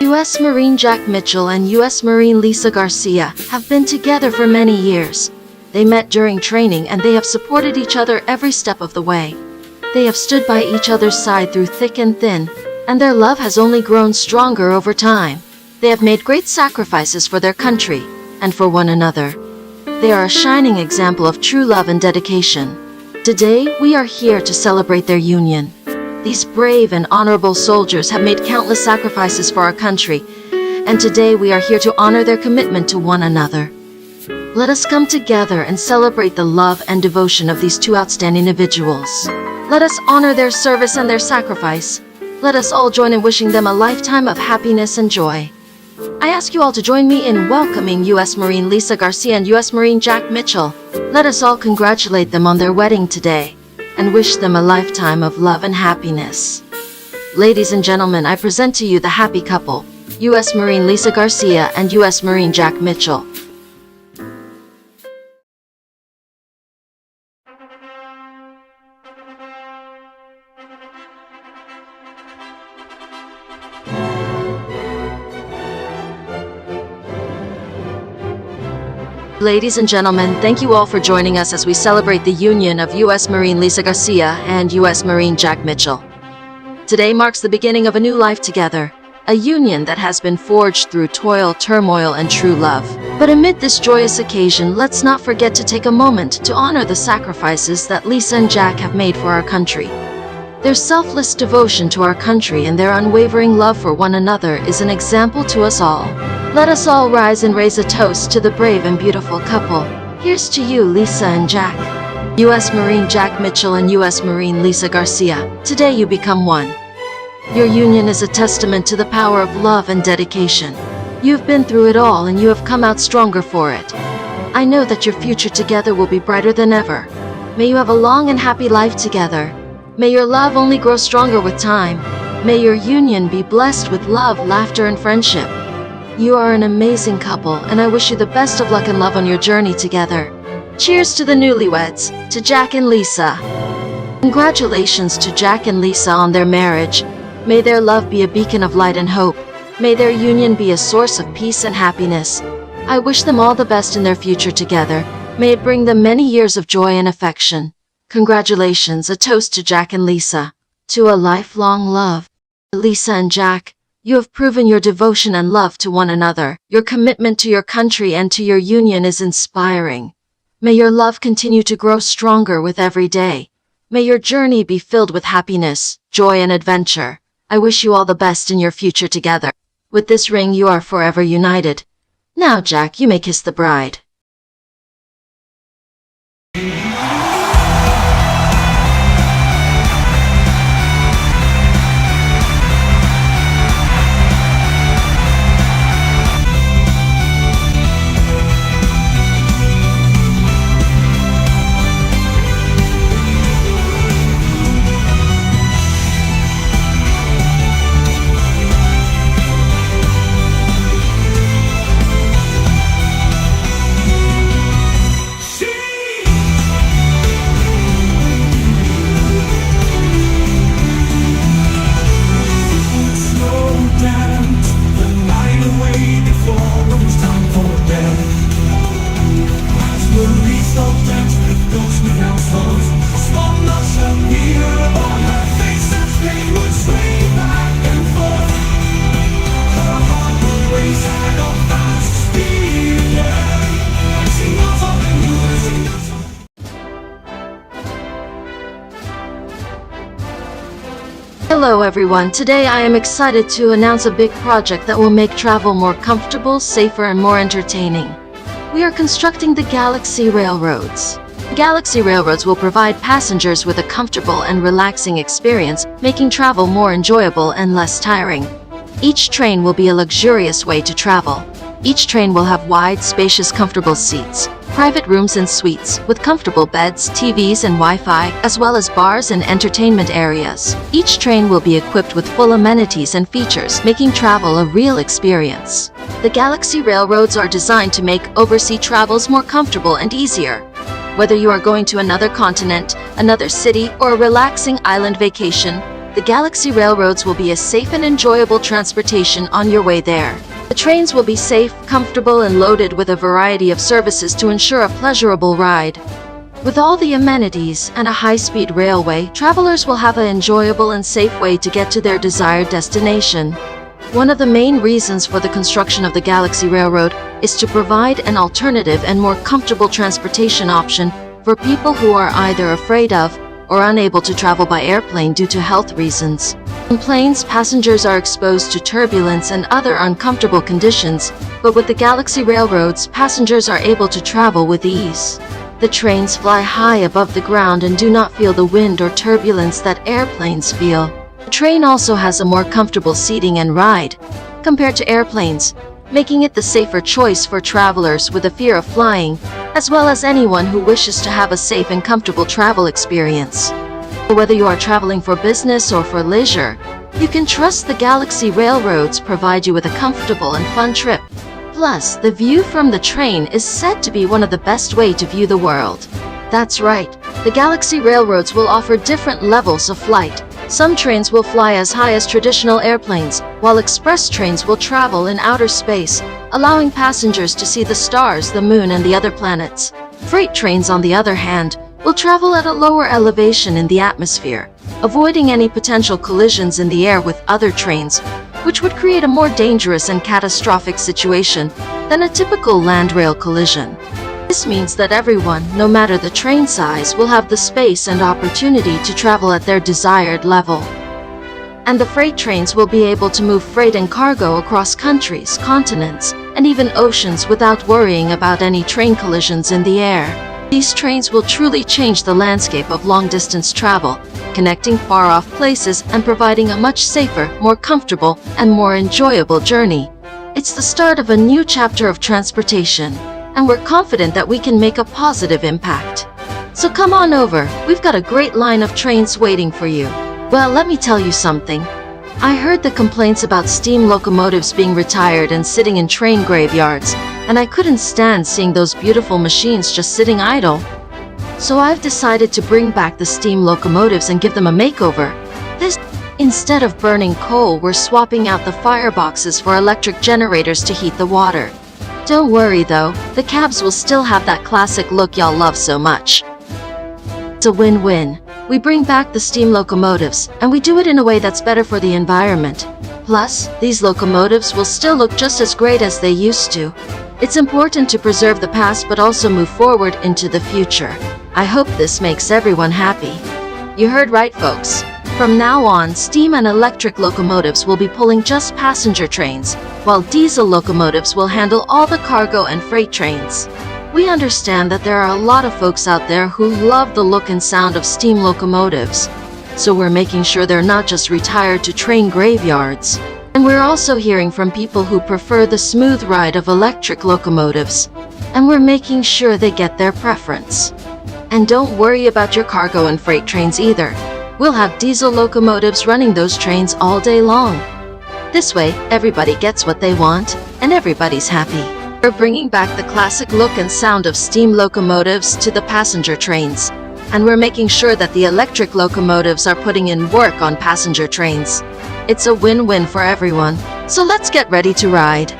U.S. Marine Jack Mitchell and U.S. Marine Lisa Garcia have been together for many years. They met during training and they have supported each other every step of the way. They have stood by each other's side through thick and thin, and their love has only grown stronger over time. They have made great sacrifices for their country and for one another. They are a shining example of true love and dedication. Today, we are here to celebrate their union. These brave and honorable soldiers have made countless sacrifices for our country, and today we are here to honor their commitment to one another. Let us come together and celebrate the love and devotion of these two outstanding individuals. Let us honor their service and their sacrifice. Let us all join in wishing them a lifetime of happiness and joy. I ask you all to join me in welcoming U.S. Marine Lisa Garcia and U.S. Marine Jack Mitchell. Let us all congratulate them on their wedding today and wish them a lifetime of love and happiness. Ladies and gentlemen, I present to you the happy couple, U.S. Marine Lisa Garcia and U.S. Marine Jack Mitchell. Ladies and gentlemen, thank you all for joining us as we celebrate the union of U.S. Marine Lisa Garcia and U.S. Marine Jack Mitchell. Today marks the beginning of a new life together, a union that has been forged through toil, turmoil, and true love. But amid this joyous occasion, let's not forget to take a moment to honor the sacrifices that Lisa and Jack have made for our country. Their selfless devotion to our country and their unwavering love for one another is an example to us all. Let us all rise and raise a toast to the brave and beautiful couple. Here's to you, Lisa and Jack. U.S. Marine Jack Mitchell and U.S. Marine Lisa Garcia, today you become one. Your union is a testament to the power of love and dedication. You've been through it all and you have come out stronger for it. I know that your future together will be brighter than ever. May you have a long and happy life together. May your love only grow stronger with time. May your union be blessed with love, laughter, and friendship. You are an amazing couple, and I wish you the best of luck and love on your journey together. Cheers to the newlyweds, to Jack and Lisa. Congratulations to Jack and Lisa on their marriage. May their love be a beacon of light and hope. May their union be a source of peace and happiness. I wish them all the best in their future together. May it bring them many years of joy and affection. Congratulations, a toast to Jack and Lisa. To a lifelong love. Lisa and Jack, you have proven your devotion and love to one another. Your commitment to your country and to your union is inspiring. May your love continue to grow stronger with every day. May your journey be filled with happiness, joy, and adventure. I wish you all the best in your future together. With this ring, you are forever united. Now, Jack, you may kiss the bride. Hello everyone, today I am excited to announce a big project that will make travel more comfortable, safer, and more entertaining. We are constructing the Galaxy Railroads. Galaxy Railroads will provide passengers with a comfortable and relaxing experience, making travel more enjoyable and less tiring. Each train will be a luxurious way to travel. Each train will have wide, spacious, comfortable seats, private rooms and suites, with comfortable beds, TVs, and Wi-Fi, as well as bars and entertainment areas. Each train will be equipped with full amenities and features, making travel a real experience. The Galaxy Railroads are designed to make overseas travels more comfortable and easier. Whether you are going to another continent, another city, or a relaxing island vacation, the Galaxy Railroads will be a safe and enjoyable transportation on your way there. The trains will be safe, comfortable, and loaded with a variety of services to ensure a pleasurable ride. With all the amenities and a high-speed railway, travelers will have an enjoyable and safe way to get to their desired destination. One of the main reasons for the construction of the Galaxy Railroad is to provide an alternative and more comfortable transportation option for people who are either afraid of or unable to travel by airplane due to health reasons. On planes, passengers are exposed to turbulence and other uncomfortable conditions, but with the Galaxy Railroads, passengers are able to travel with ease. The trains fly high above the ground and do not feel the wind or turbulence that airplanes feel. The train also has a more comfortable seating and ride compared to airplanes, making it the safer choice for travelers with a fear of flying, as well as anyone who wishes to have a safe and comfortable travel experience. Whether you are traveling for business or for leisure, you can trust the Galaxy Railroads provide you with a comfortable and fun trip. Plus, the view from the train is said to be one of the best ways to view the world. That's right, the Galaxy Railroads will offer different levels of flight. Some trains will fly as high as traditional airplanes, while express trains will travel in outer space, allowing passengers to see the stars, the moon, and the other planets. Freight trains, on the other hand, will travel at a lower elevation in the atmosphere, avoiding any potential collisions in the air with other trains, which would create a more dangerous and catastrophic situation than a typical land rail collision. This means that everyone, no matter the train size, will have the space and opportunity to travel at their desired level. And the freight trains will be able to move freight and cargo across countries, continents, and even oceans without worrying about any train collisions in the air. These trains will truly change the landscape of long-distance travel, connecting far-off places and providing a much safer, more comfortable, and more enjoyable journey. It's the start of a new chapter of transportation, and we're confident that we can make a positive impact. So come on over, we've got a great line of trains waiting for you. Well, let me tell you something. I heard the complaints about steam locomotives being retired and sitting in train graveyards, and I couldn't stand seeing those beautiful machines just sitting idle. So I've decided to bring back the steam locomotives and give them a makeover. Instead of burning coal, we're swapping out the fireboxes for electric generators to heat the water. Don't worry though, the cabs will still have that classic look y'all love so much. It's a win-win. We bring back the steam locomotives, and we do it in a way that's better for the environment. Plus, these locomotives will still look just as great as they used to. It's important to preserve the past but also move forward into the future. I hope this makes everyone happy. You heard right, folks. From now on, steam and electric locomotives will be pulling just passenger trains, while diesel locomotives will handle all the cargo and freight trains. We understand that there are a lot of folks out there who love the look and sound of steam locomotives, so we're making sure they're not just retired to train graveyards. And we're also hearing from people who prefer the smooth ride of electric locomotives, and we're making sure they get their preference. And don't worry about your cargo and freight trains either. We'll have diesel locomotives running those trains all day long. This way, everybody gets what they want, and everybody's happy. We're bringing back the classic look and sound of steam locomotives to the passenger trains, and we're making sure that the electric locomotives are putting in work on passenger trains. It's a win-win for everyone, so let's get ready to ride.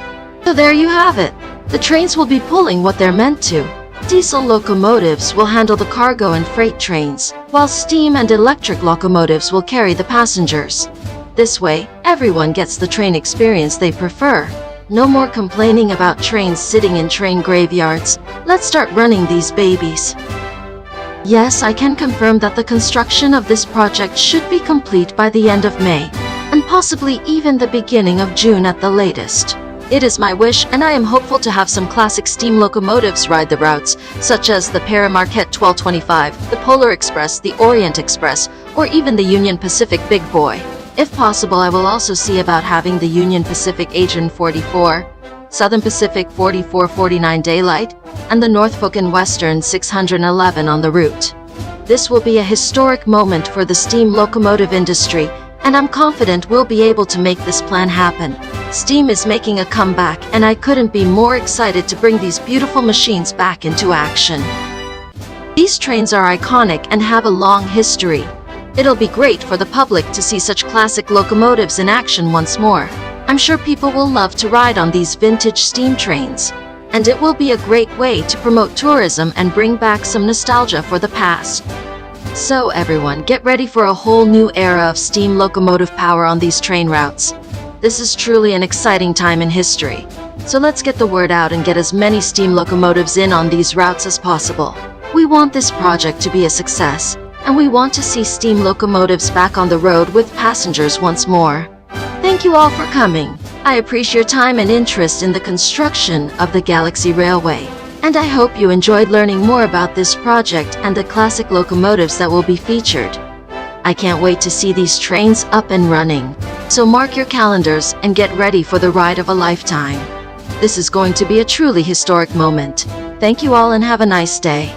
So there you have it. The trains will be pulling what they're meant to. Diesel locomotives will handle the cargo and freight trains, while steam and electric locomotives will carry the passengers. This way, everyone gets the train experience they prefer. No more complaining about trains sitting in train graveyards. Let's start running these babies. Yes, I can confirm that the construction of this project should be complete by the end of May, and possibly even the beginning of June at the latest. It is my wish, and I am hopeful to have some classic steam locomotives ride the routes, such as the Paramarquette 1225, the Polar Express, the Orient Express, or even the Union Pacific Big Boy. If possible, I will also see about having the Union Pacific Adrian 44, Southern Pacific 4449 Daylight, and the Norfolk and Western 611 on the route. This will be a historic moment for the steam locomotive industry, and I'm confident we'll be able to make this plan happen. Steam is making a comeback, and I couldn't be more excited to bring these beautiful machines back into action. These trains are iconic and have a long history. It'll be great for the public to see such classic locomotives in action once more. I'm sure people will love to ride on these vintage steam trains, and it will be a great way to promote tourism and bring back some nostalgia for the past. So everyone, get ready for a whole new era of steam locomotive power on these train routes. This is truly an exciting time in history. So let's get the word out and get as many steam locomotives in on these routes as possible. We want this project to be a success, and we want to see steam locomotives back on the road with passengers once more. Thank you all for coming. I appreciate your time and interest in the construction of the Galaxy Railway. And I hope you enjoyed learning more about this project and the classic locomotives that will be featured. I can't wait to see these trains up and running. So mark your calendars and get ready for the ride of a lifetime. This is going to be a truly historic moment. Thank you all and have a nice day.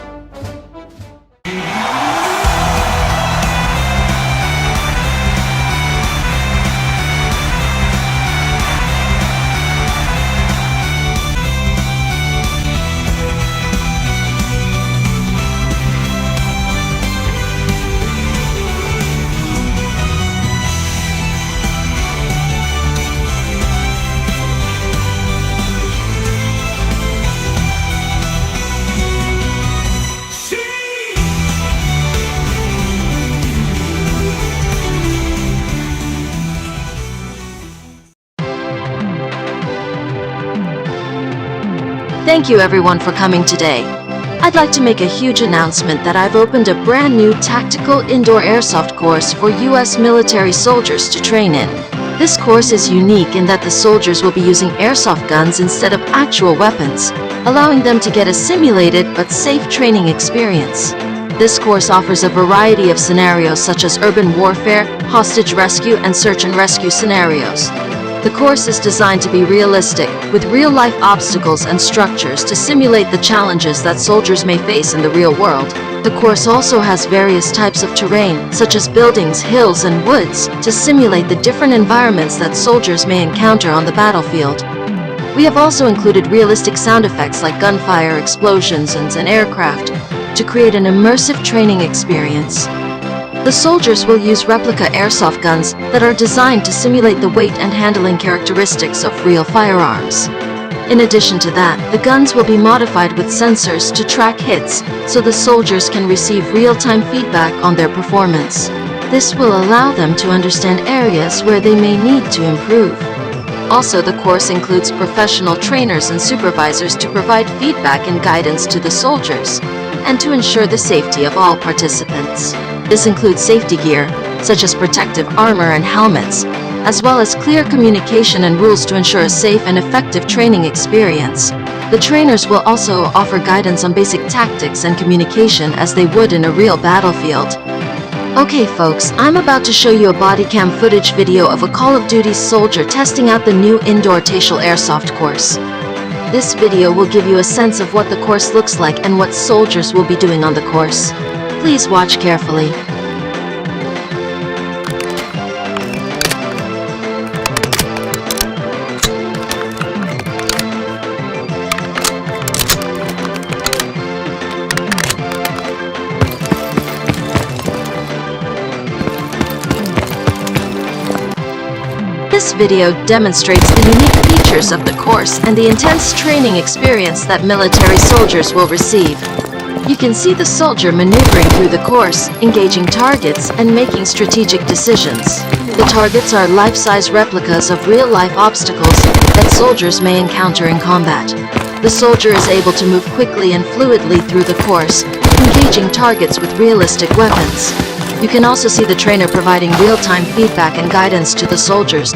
Thank you everyone for coming today. I'd like to make a huge announcement that I've opened a brand new tactical indoor airsoft course for US military soldiers to train in. This course is unique in that the soldiers will be using airsoft guns instead of actual weapons, allowing them to get a simulated but safe training experience. This course offers a variety of scenarios such as urban warfare, hostage rescue, and search and rescue scenarios. The course is designed to be realistic, with real-life obstacles and structures to simulate the challenges that soldiers may face in the real world. The course also has various types of terrain, such as buildings, hills, and woods, to simulate the different environments that soldiers may encounter on the battlefield. We have also included realistic sound effects like gunfire, explosions, and an aircraft to create an immersive training experience. The soldiers will use replica airsoft guns that are designed to simulate the weight and handling characteristics of real firearms. In addition to that, the guns will be modified with sensors to track hits, so the soldiers can receive real-time feedback on their performance. This will allow them to understand areas where they may need to improve. Also, the course includes professional trainers and supervisors to provide feedback and guidance to the soldiers, and to ensure the safety of all participants. This includes safety gear, such as protective armor and helmets, as well as clear communication and rules to ensure a safe and effective training experience. The trainers will also offer guidance on basic tactics and communication as they would in a real battlefield. Okay folks, I'm about to show you a body cam footage video of a Call of Duty soldier testing out the new indoor Tacial airsoft course. This video will give you a sense of what the course looks like and what soldiers will be doing on the course. Please watch carefully. This video demonstrates the unique features of the course and the intense training experience that military soldiers will receive. You can see the soldier maneuvering through the course, engaging targets, and making strategic decisions. The targets are life-size replicas of real-life obstacles that soldiers may encounter in combat. The soldier is able to move quickly and fluidly through the course, engaging targets with realistic weapons. You can also see the trainer providing real-time feedback and guidance to the soldiers.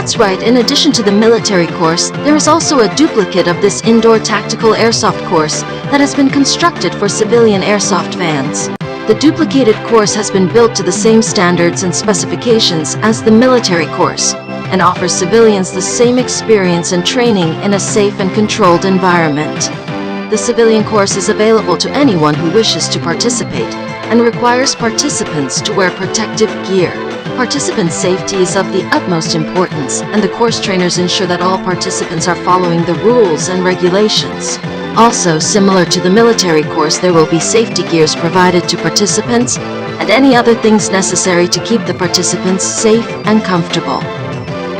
That's right, in addition to the military course, there is also a duplicate of this indoor tactical airsoft course that has been constructed for civilian airsoft fans. The duplicated course has been built to the same standards and specifications as the military course and offers civilians the same experience and training in a safe and controlled environment. The civilian course is available to anyone who wishes to participate and requires participants to wear protective gear. Participant safety is of the utmost importance, and the course trainers ensure that all participants are following the rules and regulations. Also, similar to the military course, there will be safety gears provided to participants and any other things necessary to keep the participants safe and comfortable.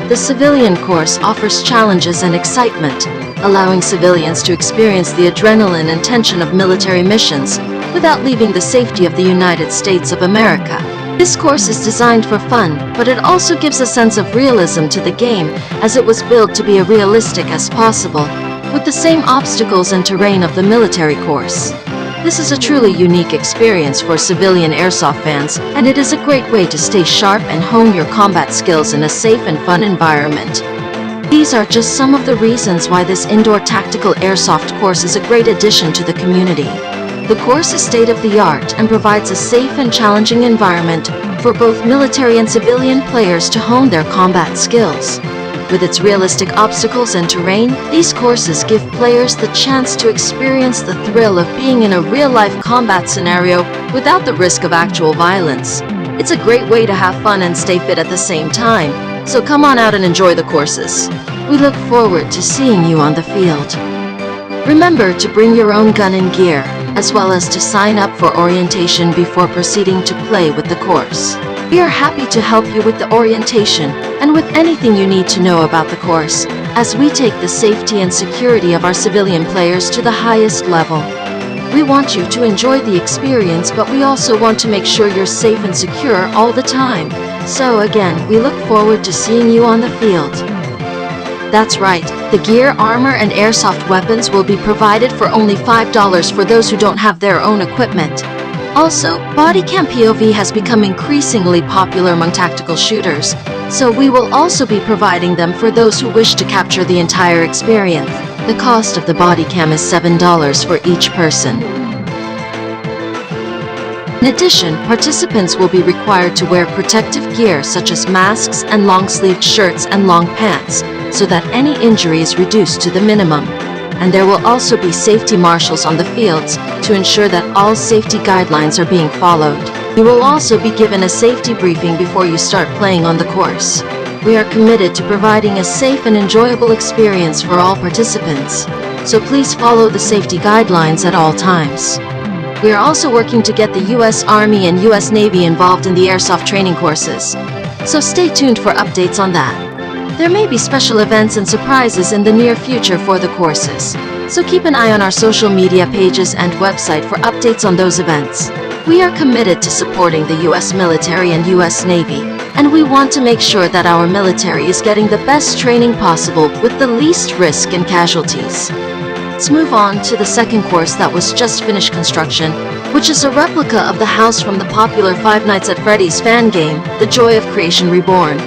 The civilian course offers challenges and excitement, allowing civilians to experience the adrenaline and tension of military missions without leaving the safety of the United States of America. This course is designed for fun, but it also gives a sense of realism to the game as it was built to be as realistic as possible, with the same obstacles and terrain of the military course. This is a truly unique experience for civilian airsoft fans, and it is a great way to stay sharp and hone your combat skills in a safe and fun environment. These are just some of the reasons why this indoor tactical airsoft course is a great addition to the community. The course is state-of-the-art and provides a safe and challenging environment for both military and civilian players to hone their combat skills. With its realistic obstacles and terrain, these courses give players the chance to experience the thrill of being in a real-life combat scenario without the risk of actual violence. It's a great way to have fun and stay fit at the same time, so come on out and enjoy the courses. We look forward to seeing you on the field. Remember to bring your own gun and gear, as well as to sign up for orientation before proceeding to play with the course. We are happy to help you with the orientation and with anything you need to know about the course, as we take the safety and security of our civilian players to the highest level. We want you to enjoy the experience, but we also want to make sure you're safe and secure all the time. So again, we look forward to seeing you on the field. That's right, the gear, armor, and airsoft weapons will be provided for only $5 for those who don't have their own equipment. Also, bodycam POV has become increasingly popular among tactical shooters, so we will also be providing them for those who wish to capture the entire experience. The cost of the body cam is $7 for each person. In addition, participants will be required to wear protective gear such as masks and long-sleeved shirts and long pants, so that any injury is reduced to the minimum. And there will also be safety marshals on the fields to ensure that all safety guidelines are being followed. You will also be given a safety briefing before you start playing on the course. We are committed to providing a safe and enjoyable experience for all participants, so please follow the safety guidelines at all times. We are also working to get the U.S. Army and U.S. Navy involved in the airsoft training courses, so stay tuned for updates on that. There may be special events and surprises in the near future for the courses, so keep an eye on our social media pages and website for updates on those events. We are committed to supporting the U.S. military and U.S. Navy, and we want to make sure that our military is getting the best training possible with the least risk and casualties. Let's move on to the second course that was just finished construction, which is a replica of the house from the popular Five Nights at Freddy's fan game, The Joy of Creation Reborn.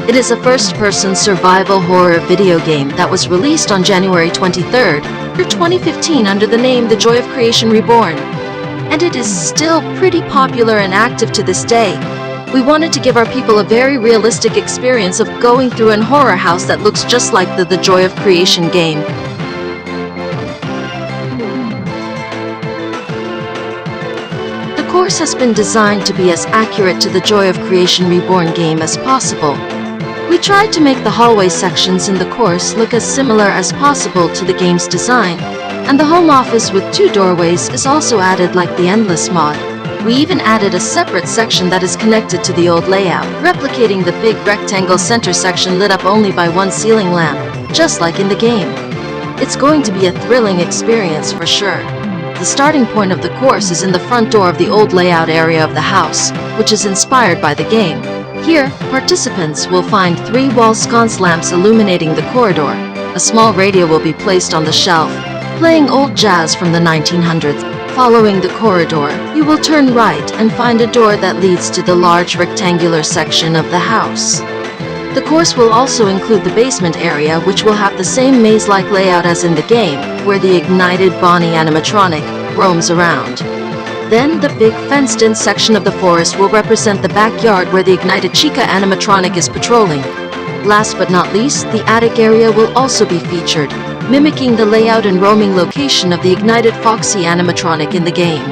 It is a first-person survival horror video game that was released on January 23rd, 2015 under the name The Joy of Creation Reborn. And it is still pretty popular and active to this day. We wanted to give our people a very realistic experience of going through an horror house that looks just like the Joy of Creation game. The course has been designed to be as accurate to the Joy of Creation Reborn game as possible. We tried to make the hallway sections in the course look as similar as possible to the game's design, and the home office with 2 doorways is also added like the Endless mod. We even added a separate section that is connected to the old layout, replicating the big rectangle center section lit up only by one ceiling lamp, just like in the game. It's going to be a thrilling experience for sure. The starting point of the course is in the front door of the old layout area of the house, which is inspired by the game. Here, participants will find 3 wall sconce lamps illuminating the corridor. A small radio will be placed on the shelf, playing old jazz from the 1900s. Following the corridor, you will turn right and find a door that leads to the large rectangular section of the house. The course will also include the basement area, which will have the same maze-like layout as in the game, where the ignited Bonnie animatronic roams around. Then, the big fenced-in section of the forest will represent the backyard where the ignited Chica animatronic is patrolling. Last but not least, the attic area will also be featured, mimicking the layout and roaming location of the ignited Foxy animatronic in the game.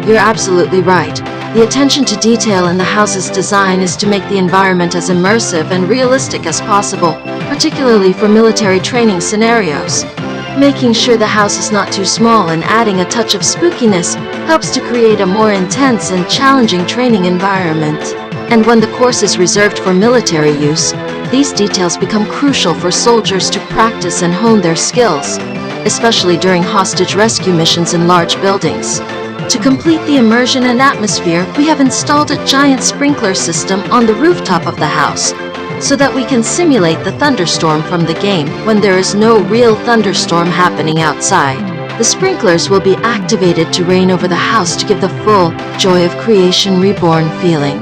You're absolutely right. The attention to detail in the house's design is to make the environment as immersive and realistic as possible, particularly for military training scenarios. Making sure the house is not too small and adding a touch of spookiness helps to create a more intense and challenging training environment. And when the course is reserved for military use, these details become crucial for soldiers to practice and hone their skills, especially during hostage rescue missions in large buildings. To complete the immersion and atmosphere, we have installed a giant sprinkler system on the rooftop of the house, so that we can simulate the thunderstorm from the game when there is no real thunderstorm happening outside. The sprinklers will be activated to rain over the house to give the full Joy of Creation Reborn feeling.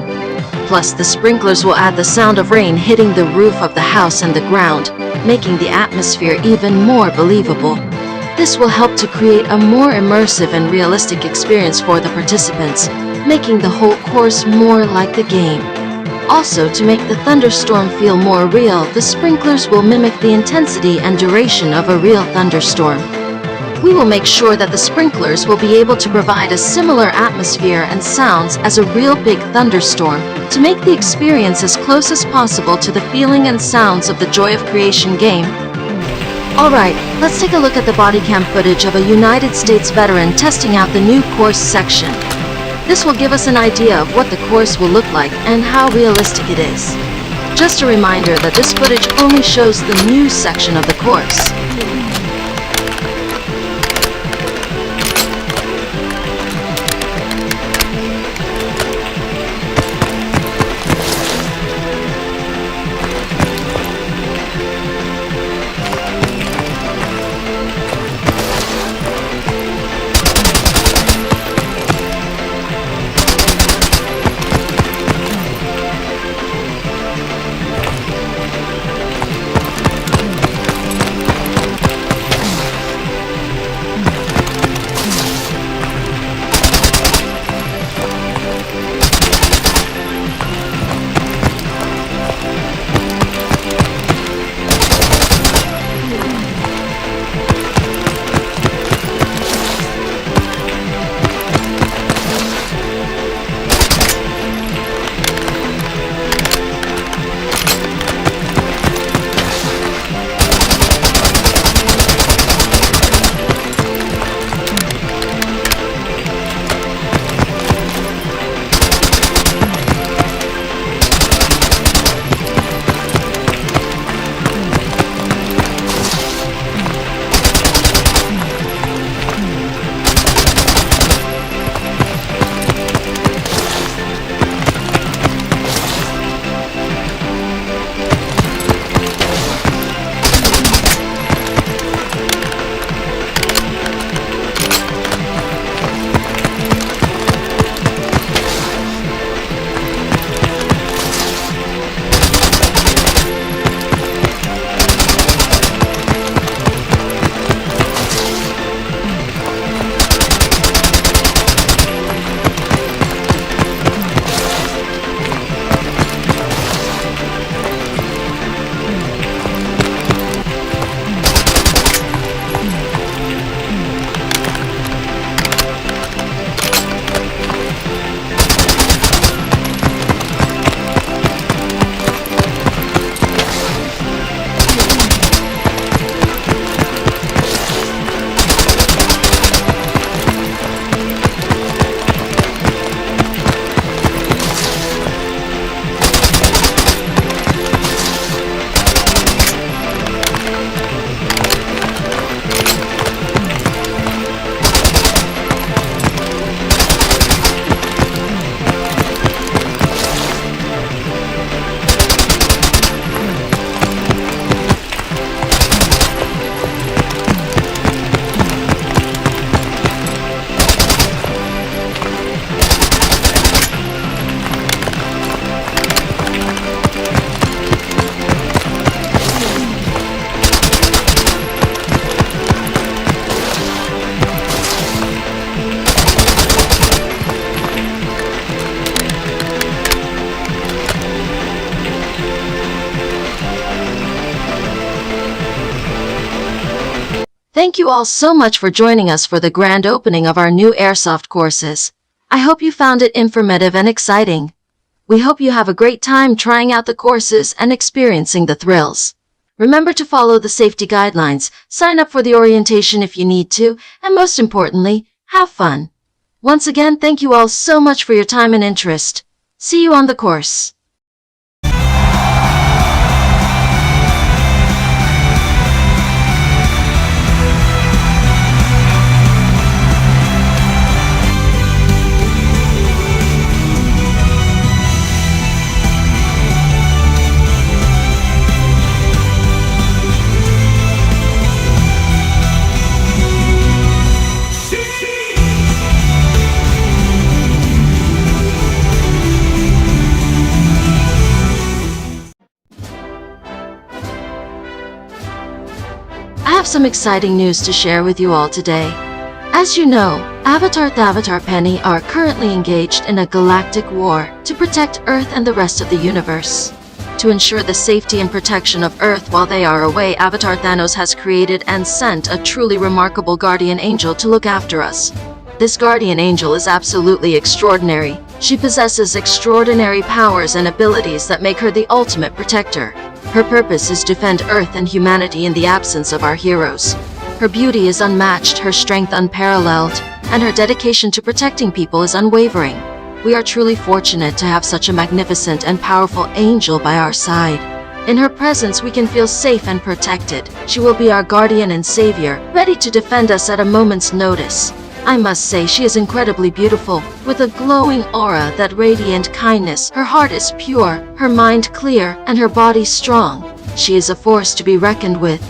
Plus, the sprinklers will add the sound of rain hitting the roof of the house and the ground, making the atmosphere even more believable. This will help to create a more immersive and realistic experience for the participants, making the whole course more like the game. Also, to make the thunderstorm feel more real, the sprinklers will mimic the intensity and duration of a real thunderstorm. We will make sure that the sprinklers will be able to provide a similar atmosphere and sounds as a real big thunderstorm to make the experience as close as possible to the feeling and sounds of the Joy of Creation game. Alright, let's take a look at the body cam footage of a United States veteran testing out the new course section. This will give us an idea of what the course will look like and how realistic it is. Just a reminder that this footage only shows the news section of the course. Thank you all so much for joining us for the grand opening of our new airsoft courses. I hope you found it informative and exciting. We hope you have a great time trying out the courses and experiencing the thrills. Remember to follow the safety guidelines, sign up for the orientation if you need to, and most importantly, have fun. Once again, thank you all so much for your time and interest. See you on the course. I have some exciting news to share with you all today. As you know, Avatar the Avatar Penny are currently engaged in a galactic war to protect Earth and the rest of the universe. To ensure the safety and protection of Earth while they are away, Avatar Thanos has created and sent a truly remarkable guardian angel to look after us. This guardian angel is absolutely extraordinary. She possesses extraordinary powers and abilities that make her the ultimate protector. Her purpose is to defend Earth and humanity in the absence of our heroes. Her beauty is unmatched, her strength unparalleled, and her dedication to protecting people is unwavering. We are truly fortunate to have such a magnificent and powerful angel by our side. In her presence, we can feel safe and protected. She will be our guardian and savior, ready to defend us at a moment's notice. I must say she is incredibly beautiful, with a glowing aura that radiant kindness. Her heart is pure, her mind clear, and her body strong. She is a force to be reckoned with,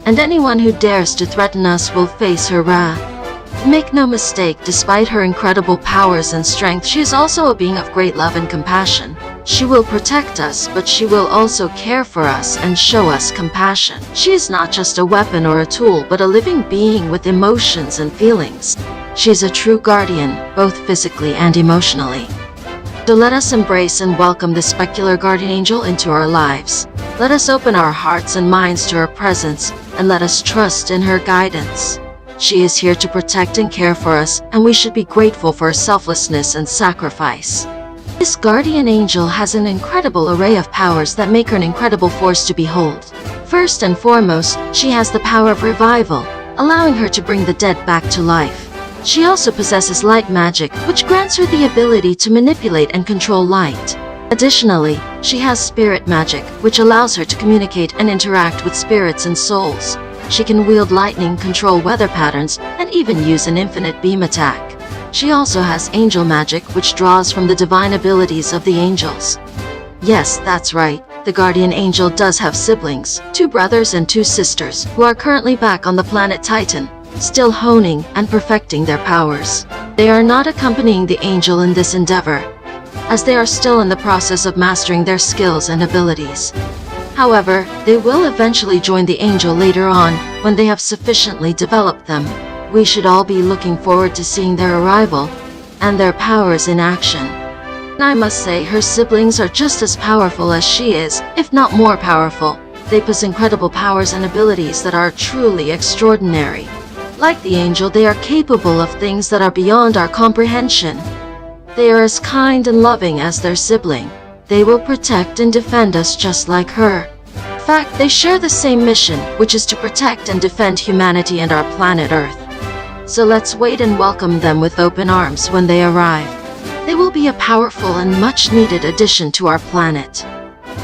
and anyone who dares to threaten us will face her wrath. Make no mistake, despite her incredible powers and strength, she is also a being of great love and compassion. She will protect us, but she will also care for us and show us compassion. She is not just a weapon or a tool, but a living being with emotions and feelings. She is a true guardian, both physically and emotionally. So let us embrace and welcome this specular guardian angel into our lives. Let us open our hearts and minds to her presence, and let us trust in her guidance. She is here to protect and care for us, and we should be grateful for her selflessness and sacrifice. This guardian angel has an incredible array of powers that make her an incredible force to behold. First and foremost, she has the power of revival, allowing her to bring the dead back to life. She also possesses light magic, which grants her the ability to manipulate and control light. Additionally, she has spirit magic, which allows her to communicate and interact with spirits and souls. She can wield lightning, control weather patterns, and even use an infinite beam attack. She also has angel magic, which draws from the divine abilities of the angels. Yes, that's right. The guardian angel does have siblings, 2 brothers and 2 sisters, who are currently back on the planet Titan, still honing and perfecting their powers. They are not accompanying the angel in this endeavor, as they are still in the process of mastering their skills and abilities. However, they will eventually join the angel later on when they have sufficiently developed them. We should all be looking forward to seeing their arrival and their powers in action. And I must say, her siblings are just as powerful as she is, if not more powerful. They possess incredible powers and abilities that are truly extraordinary. Like the angel, they are capable of things that are beyond our comprehension. They are as kind and loving as their sibling. They will protect and defend us just like her. In fact, they share the same mission, which is to protect and defend humanity and our planet Earth. So let's wait and welcome them with open arms when they arrive. They will be a powerful and much-needed addition to our planet.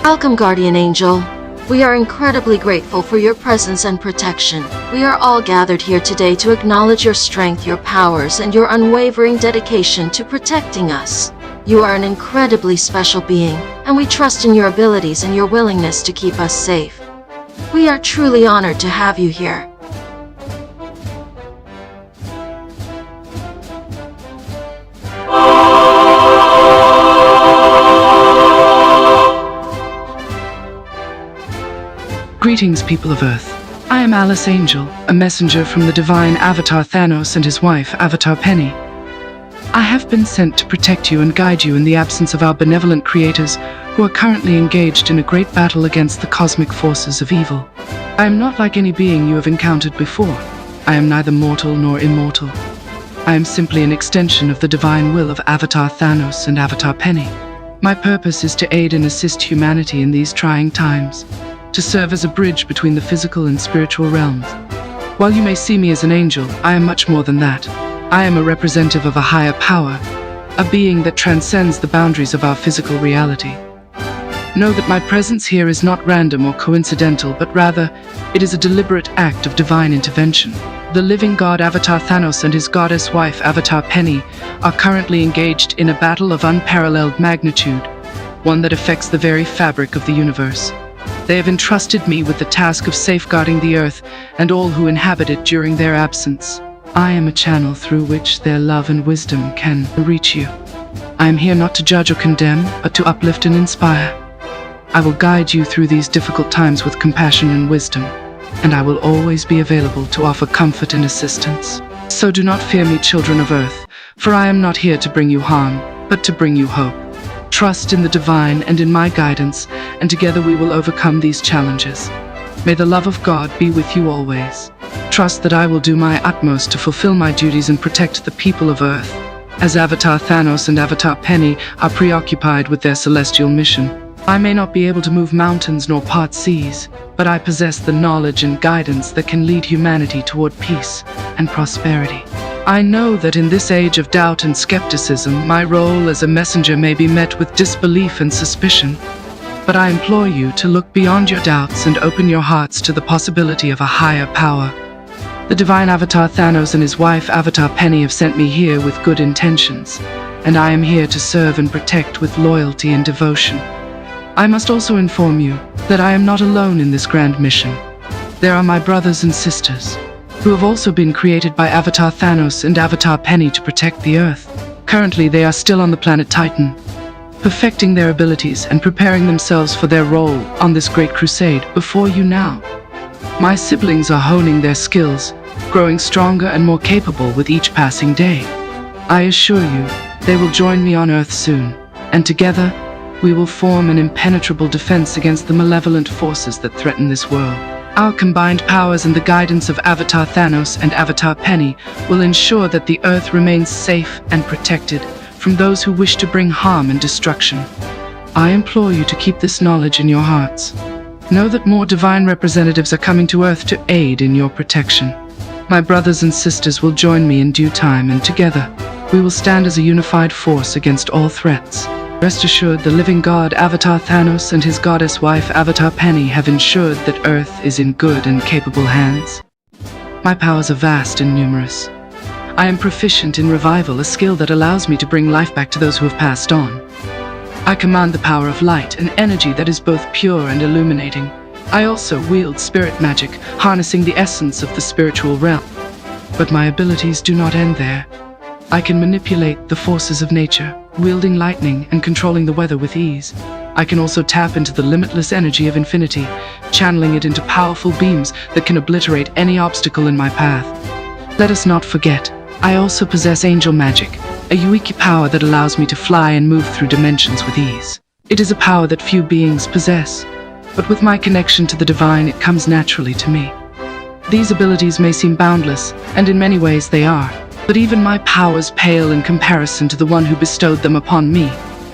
Welcome, Guardian Angel. We are incredibly grateful for your presence and protection. We are all gathered here today to acknowledge your strength, your powers, and your unwavering dedication to protecting us. You are an incredibly special being, and we trust in your abilities and your willingness to keep us safe. We are truly honored to have you here. Greetings, people of Earth. I am Alice Angel, a messenger from the divine Avatar Thanos and his wife, Avatar Penny. I have been sent to protect you and guide you in the absence of our benevolent creators, who are currently engaged in a great battle against the cosmic forces of evil. I am not like any being you have encountered before. I am neither mortal nor immortal. I am simply an extension of the divine will of Avatar Thanos and Avatar Penny. My purpose is to aid and assist humanity in these trying times, to serve as a bridge between the physical and spiritual realms. While you may see me as an angel, I am much more than that. I am a representative of a higher power, a being that transcends the boundaries of our physical reality. Know that my presence here is not random or coincidental, but rather, it is a deliberate act of divine intervention. The living god Avatar Thanos and his goddess wife Avatar Penny are currently engaged in a battle of unparalleled magnitude, one that affects the very fabric of the universe. They have entrusted me with the task of safeguarding the earth and all who inhabit it during their absence. I am a channel through which their love and wisdom can reach you. I am here not to judge or condemn, but to uplift and inspire. I will guide you through these difficult times with compassion and wisdom, and I will always be available to offer comfort and assistance. So do not fear me, children of Earth, for I am not here to bring you harm, but to bring you hope. Trust in the divine and in my guidance, and together we will overcome these challenges. May the love of God be with you always. Trust that I will do my utmost to fulfill my duties and protect the people of Earth, as Avatar Thanos and Avatar Penny are preoccupied with their celestial mission. I may not be able to move mountains nor part seas, but I possess the knowledge and guidance that can lead humanity toward peace and prosperity. I know that in this age of doubt and skepticism, my role as a messenger may be met with disbelief and suspicion, but I implore you to look beyond your doubts and open your hearts to the possibility of a higher power. The divine Avatar Thanos and his wife Avatar Penny have sent me here with good intentions, and I am here to serve and protect with loyalty and devotion. I must also inform you that I am not alone in this grand mission. There are my brothers and sisters, who have also been created by Avatar Thanos and Avatar Penny to protect the Earth. Currently, they are still on the planet Titan, perfecting their abilities and preparing themselves for their role on this great crusade before you now. My siblings are honing their skills, growing stronger and more capable with each passing day. I assure you, they will join me on Earth soon, and together, we will form an impenetrable defense against the malevolent forces that threaten this world. Our combined powers and the guidance of Avatar Thanos and Avatar Penny will ensure that the Earth remains safe and protected from those who wish to bring harm and destruction. I implore you to keep this knowledge in your hearts. Know that more divine representatives are coming to Earth to aid in your protection. My brothers and sisters will join me in due time, and together, we will stand as a unified force against all threats. Rest assured, the living god Avatar Thanos and his goddess wife Avatar Penny have ensured that Earth is in good and capable hands. My powers are vast and numerous. I am proficient in revival, a skill that allows me to bring life back to those who have passed on. I command the power of light, an energy that is both pure and illuminating. I also wield spirit magic, harnessing the essence of the spiritual realm. But my abilities do not end there. I can manipulate the forces of nature, wielding lightning and controlling the weather with ease. I can also tap into the limitless energy of infinity, channeling it into powerful beams that can obliterate any obstacle in my path. Let us not forget, I also possess angel magic, a unique power that allows me to fly and move through dimensions with ease. It is a power that few beings possess, but with my connection to the divine, it comes naturally to me. These abilities may seem boundless, and in many ways they are. But even my powers pale in comparison to the one who bestowed them upon me,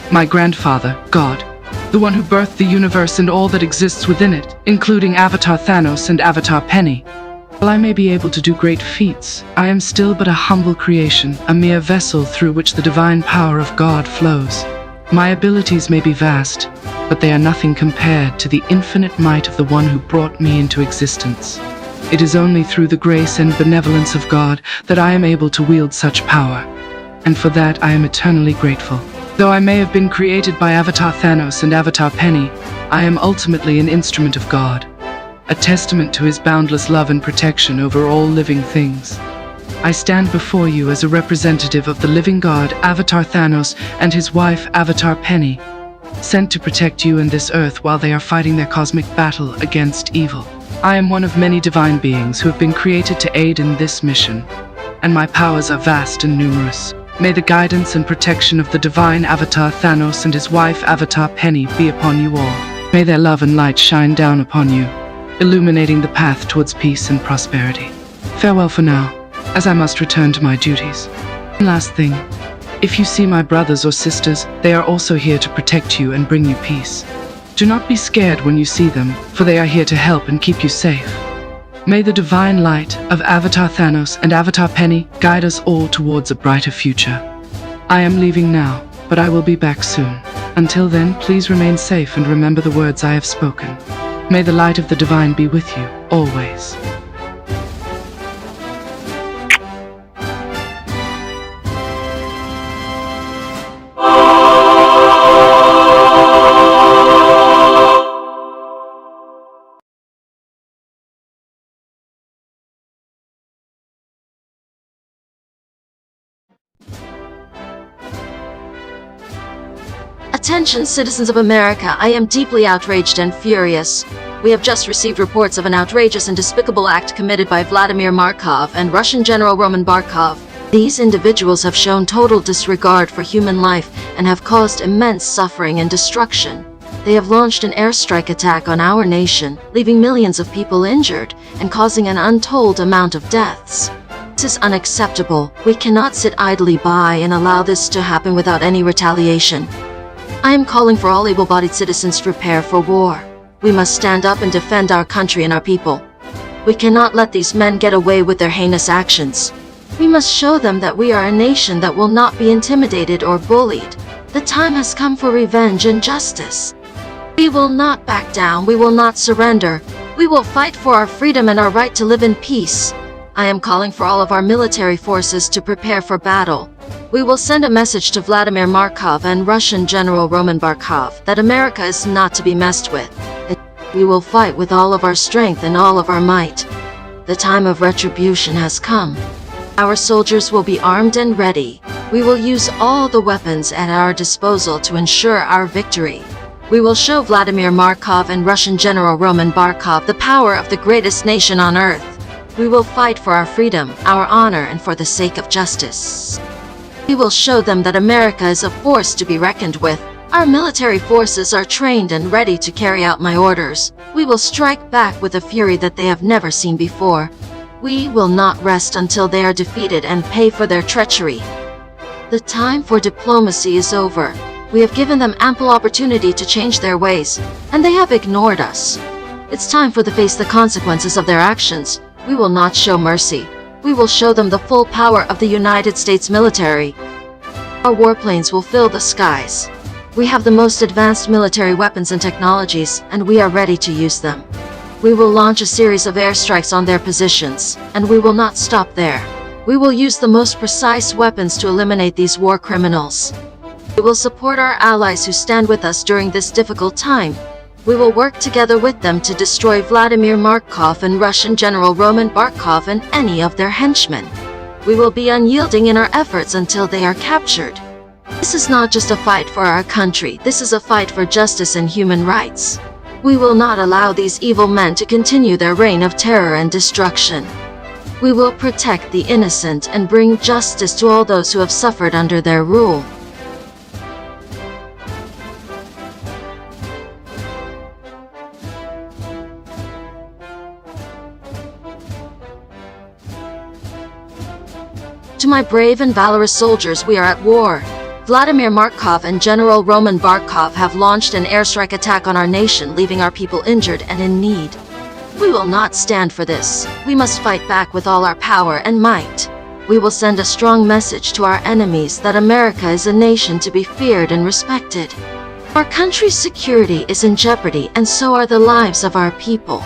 my grandfather, God, the one who birthed the universe and all that exists within it, including Avatar Thanos and Avatar Penny. While I may be able to do great feats, I am still but a humble creation, a mere vessel through which the divine power of God flows. My abilities may be vast, but they are nothing compared to the infinite might of the one who brought me into existence. It is only through the grace and benevolence of God that I am able to wield such power, and for that I am eternally grateful. Though I may have been created by Avatar Thanos and Avatar Penny, I am ultimately an instrument of God, a testament to his boundless love and protection over all living things. I stand before you as a representative of the living God Avatar Thanos and his wife Avatar Penny, sent to protect you and this earth while they are fighting their cosmic battle against evil. I am one of many divine beings who have been created to aid in this mission, and my powers are vast and numerous. May the guidance and protection of the divine Avatar Thanos and his wife Avatar Penny be upon you all. May their love and light shine down upon you, illuminating the path towards peace and prosperity. Farewell for now, as I must return to my duties. One last thing. If you see my brothers or sisters, they are also here to protect you and bring you peace. Do not be scared when you see them, for they are here to help and keep you safe. May the divine light of Avatar Thanos and Avatar Penny guide us all towards a brighter future. I am leaving now, but I will be back soon. Until then, please remain safe and remember the words I have spoken. May the light of the divine be with you, always. Attention, citizens of America, I am deeply outraged and furious. We have just received reports of an outrageous and despicable act committed by Vladimir Markov and Russian General Roman Barkov. These individuals have shown total disregard for human life and have caused immense suffering and destruction. They have launched an airstrike attack on our nation, leaving millions of people injured and causing an untold amount of deaths. This is unacceptable. We cannot sit idly by and allow this to happen without any retaliation. I am calling for all able-bodied citizens to prepare for war. We must stand up and defend our country and our people. We cannot let these men get away with their heinous actions. We must show them that we are a nation that will not be intimidated or bullied. The time has come for revenge and justice. We will not back down. We will not surrender. We will fight for our freedom and our right to live in peace. I am calling for all of our military forces to prepare for battle. We will send a message to Vladimir Markov and Russian General Roman Barkov that America is not to be messed with. We will fight with all of our strength and all of our might. The time of retribution has come. Our soldiers will be armed and ready. We will use all the weapons at our disposal to ensure our victory. We will show Vladimir Markov and Russian General Roman Barkov the power of the greatest nation on earth. We will fight for our freedom, our honor, and for the sake of justice. We will show them that America is a force to be reckoned with. Our military forces are trained and ready to carry out my orders. We will strike back with a fury that they have never seen before. We will not rest until they are defeated and pay for their treachery. The time for diplomacy is over. We have given them ample opportunity to change their ways, and they have ignored us. It's time for them to face the consequences of their actions. We will not show mercy. We will show them the full power of the United States military. Our warplanes will fill the skies. We have the most advanced military weapons and technologies, and we are ready to use them. We will launch a series of airstrikes on their positions, and we will not stop there. We will use the most precise weapons to eliminate these war criminals. We will support our allies who stand with us during this difficult time. We will work together with them to destroy Vladimir Markov and Russian General Roman Barkov and any of their henchmen. We will be unyielding in our efforts until they are captured. This is not just a fight for our country, this is a fight for justice and human rights. We will not allow these evil men to continue their reign of terror and destruction. We will protect the innocent and bring justice to all those who have suffered under their rule. To my brave and valorous soldiers, we are at war. Vladimir Markov and General Roman Barkov have launched an airstrike attack on our nation, leaving our people injured and in need. We will not stand for this. We must fight back with all our power and might. We will send a strong message to our enemies that America is a nation to be feared and respected. Our country's security is in jeopardy, and so are the lives of our people.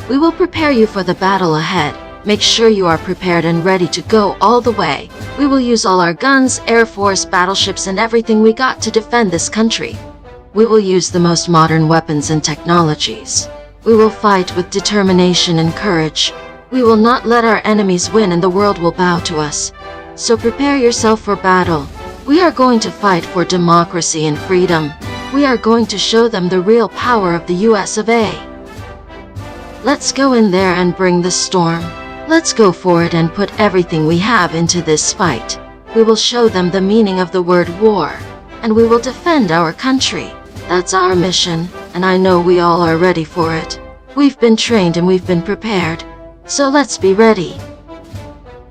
We will prepare you for the battle ahead. Make sure you are prepared and ready to go all the way. We will use all our guns, air force, battleships, and everything we got to defend this country. We will use the most modern weapons and technologies. We will fight with determination and courage. We will not let our enemies win, and the world will bow to us. So prepare yourself for battle. We are going to fight for democracy and freedom. We are going to show them the real power of the US of A. Let's go in there and bring the storm. Let's go for it and put everything we have into this fight. We will show them the meaning of the word war, and we will defend our country. That's our mission, and I know we all are ready for it. We've been trained and we've been prepared. So let's be ready.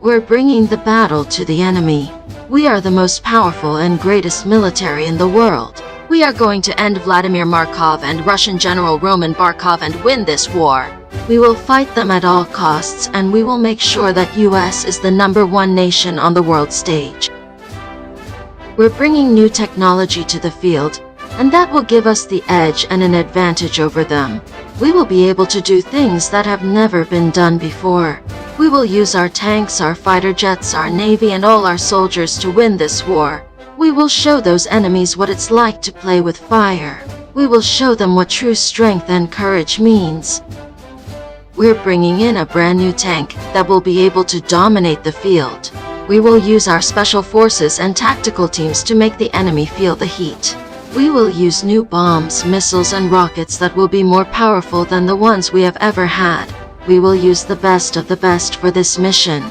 We're bringing the battle to the enemy. We are the most powerful and greatest military in the world. We are going to end Vladimir Markov and Russian General Roman Barkov and win this war. We will fight them at all costs, and we will make sure that US is the #1 nation on the world stage. We're bringing new technology to the field, and that will give us the edge and an advantage over them. We will be able to do things that have never been done before. We will use our tanks, our fighter jets, our navy, and all our soldiers to win this war. We will show those enemies what it's like to play with fire. We will show them what true strength and courage means. We're bringing in a brand new tank that will be able to dominate the field. We will use our special forces and tactical teams to make the enemy feel the heat. We will use new bombs, missiles, and rockets that will be more powerful than the ones we have ever had. We will use the best of the best for this mission.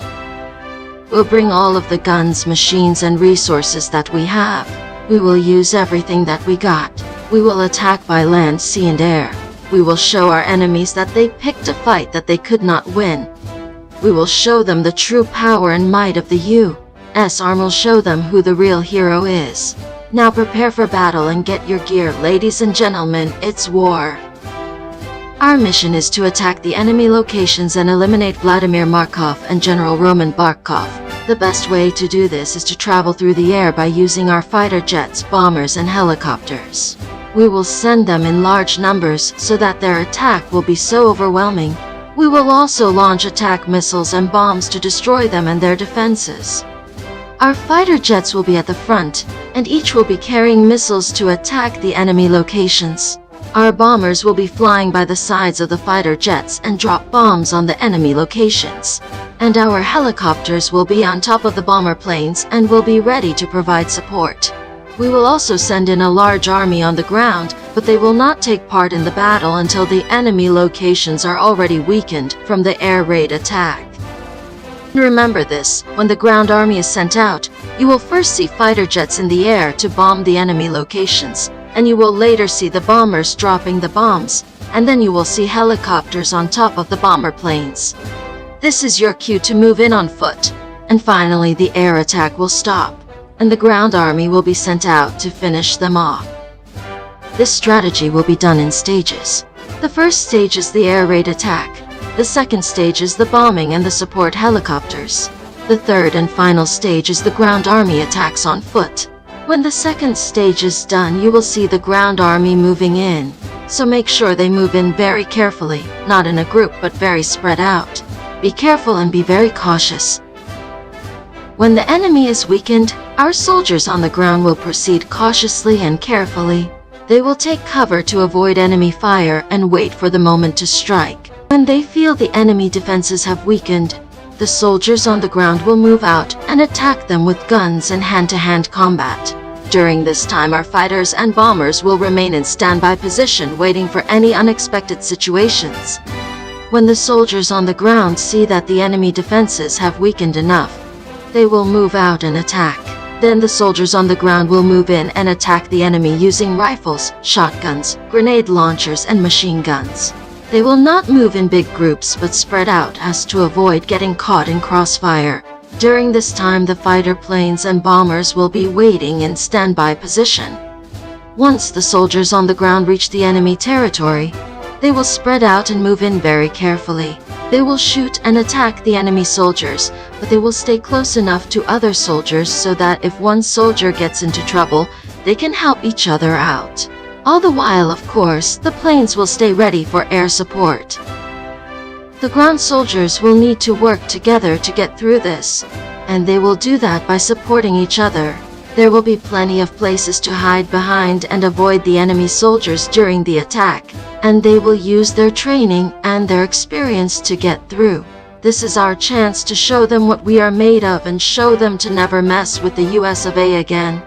We'll bring all of the guns, machines, and resources that we have. We will use everything that we got. We will attack by land, sea, and air. We will show our enemies that they picked a fight that they could not win. We will show them the true power and might of the U.S. Army. Will show them who the real hero is. Now prepare for battle and get your gear, ladies and gentlemen, it's war. Our mission is to attack the enemy locations and eliminate Vladimir Markov and General Roman Barkov. The best way to do this is to travel through the air by using our fighter jets, bombers, and helicopters. We will send them in large numbers so that their attack will be so overwhelming. We will also launch attack missiles and bombs to destroy them and their defenses. Our fighter jets will be at the front, and each will be carrying missiles to attack the enemy locations. Our bombers will be flying by the sides of the fighter jets and drop bombs on the enemy locations. And our helicopters will be on top of the bomber planes and will be ready to provide support. We will also send in a large army on the ground, but they will not take part in the battle until the enemy locations are already weakened from the air raid attack. Remember this, when the ground army is sent out, you will first see fighter jets in the air to bomb the enemy locations, and you will later see the bombers dropping the bombs, and then you will see helicopters on top of the bomber planes. This is your cue to move in on foot, and finally the air attack will stop, and the ground army will be sent out to finish them off. This strategy will be done in stages. The first stage is the air raid attack. The second stage is the bombing and the support helicopters. The third and final stage is the ground army attacks on foot. When the second stage is done, you will see the ground army moving in. So make sure they move in very carefully, not in a group but very spread out. Be careful and be very cautious. When the enemy is weakened, our soldiers on the ground will proceed cautiously and carefully. They will take cover to avoid enemy fire and wait for the moment to strike. When they feel the enemy defenses have weakened, the soldiers on the ground will move out and attack them with guns and hand-to-hand combat. During this time, our fighters and bombers will remain in standby position waiting for any unexpected situations. When the soldiers on the ground see that the enemy defenses have weakened enough, they will move out and attack. Then the soldiers on the ground will move in and attack the enemy using rifles, shotguns, grenade launchers, and machine guns. They will not move in big groups but spread out as to avoid getting caught in crossfire. During this time, the fighter planes and bombers will be waiting in standby position. Once the soldiers on the ground reach the enemy territory, they will spread out and move in very carefully. They will shoot and attack the enemy soldiers, but they will stay close enough to other soldiers so that if one soldier gets into trouble, they can help each other out. All the while, of course, the planes will stay ready for air support. The ground soldiers will need to work together to get through this, and they will do that by supporting each other. There will be plenty of places to hide behind and avoid the enemy soldiers during the attack, and they will use their training and their experience to get through. This is our chance to show them what we are made of and show them to never mess with the US of A again.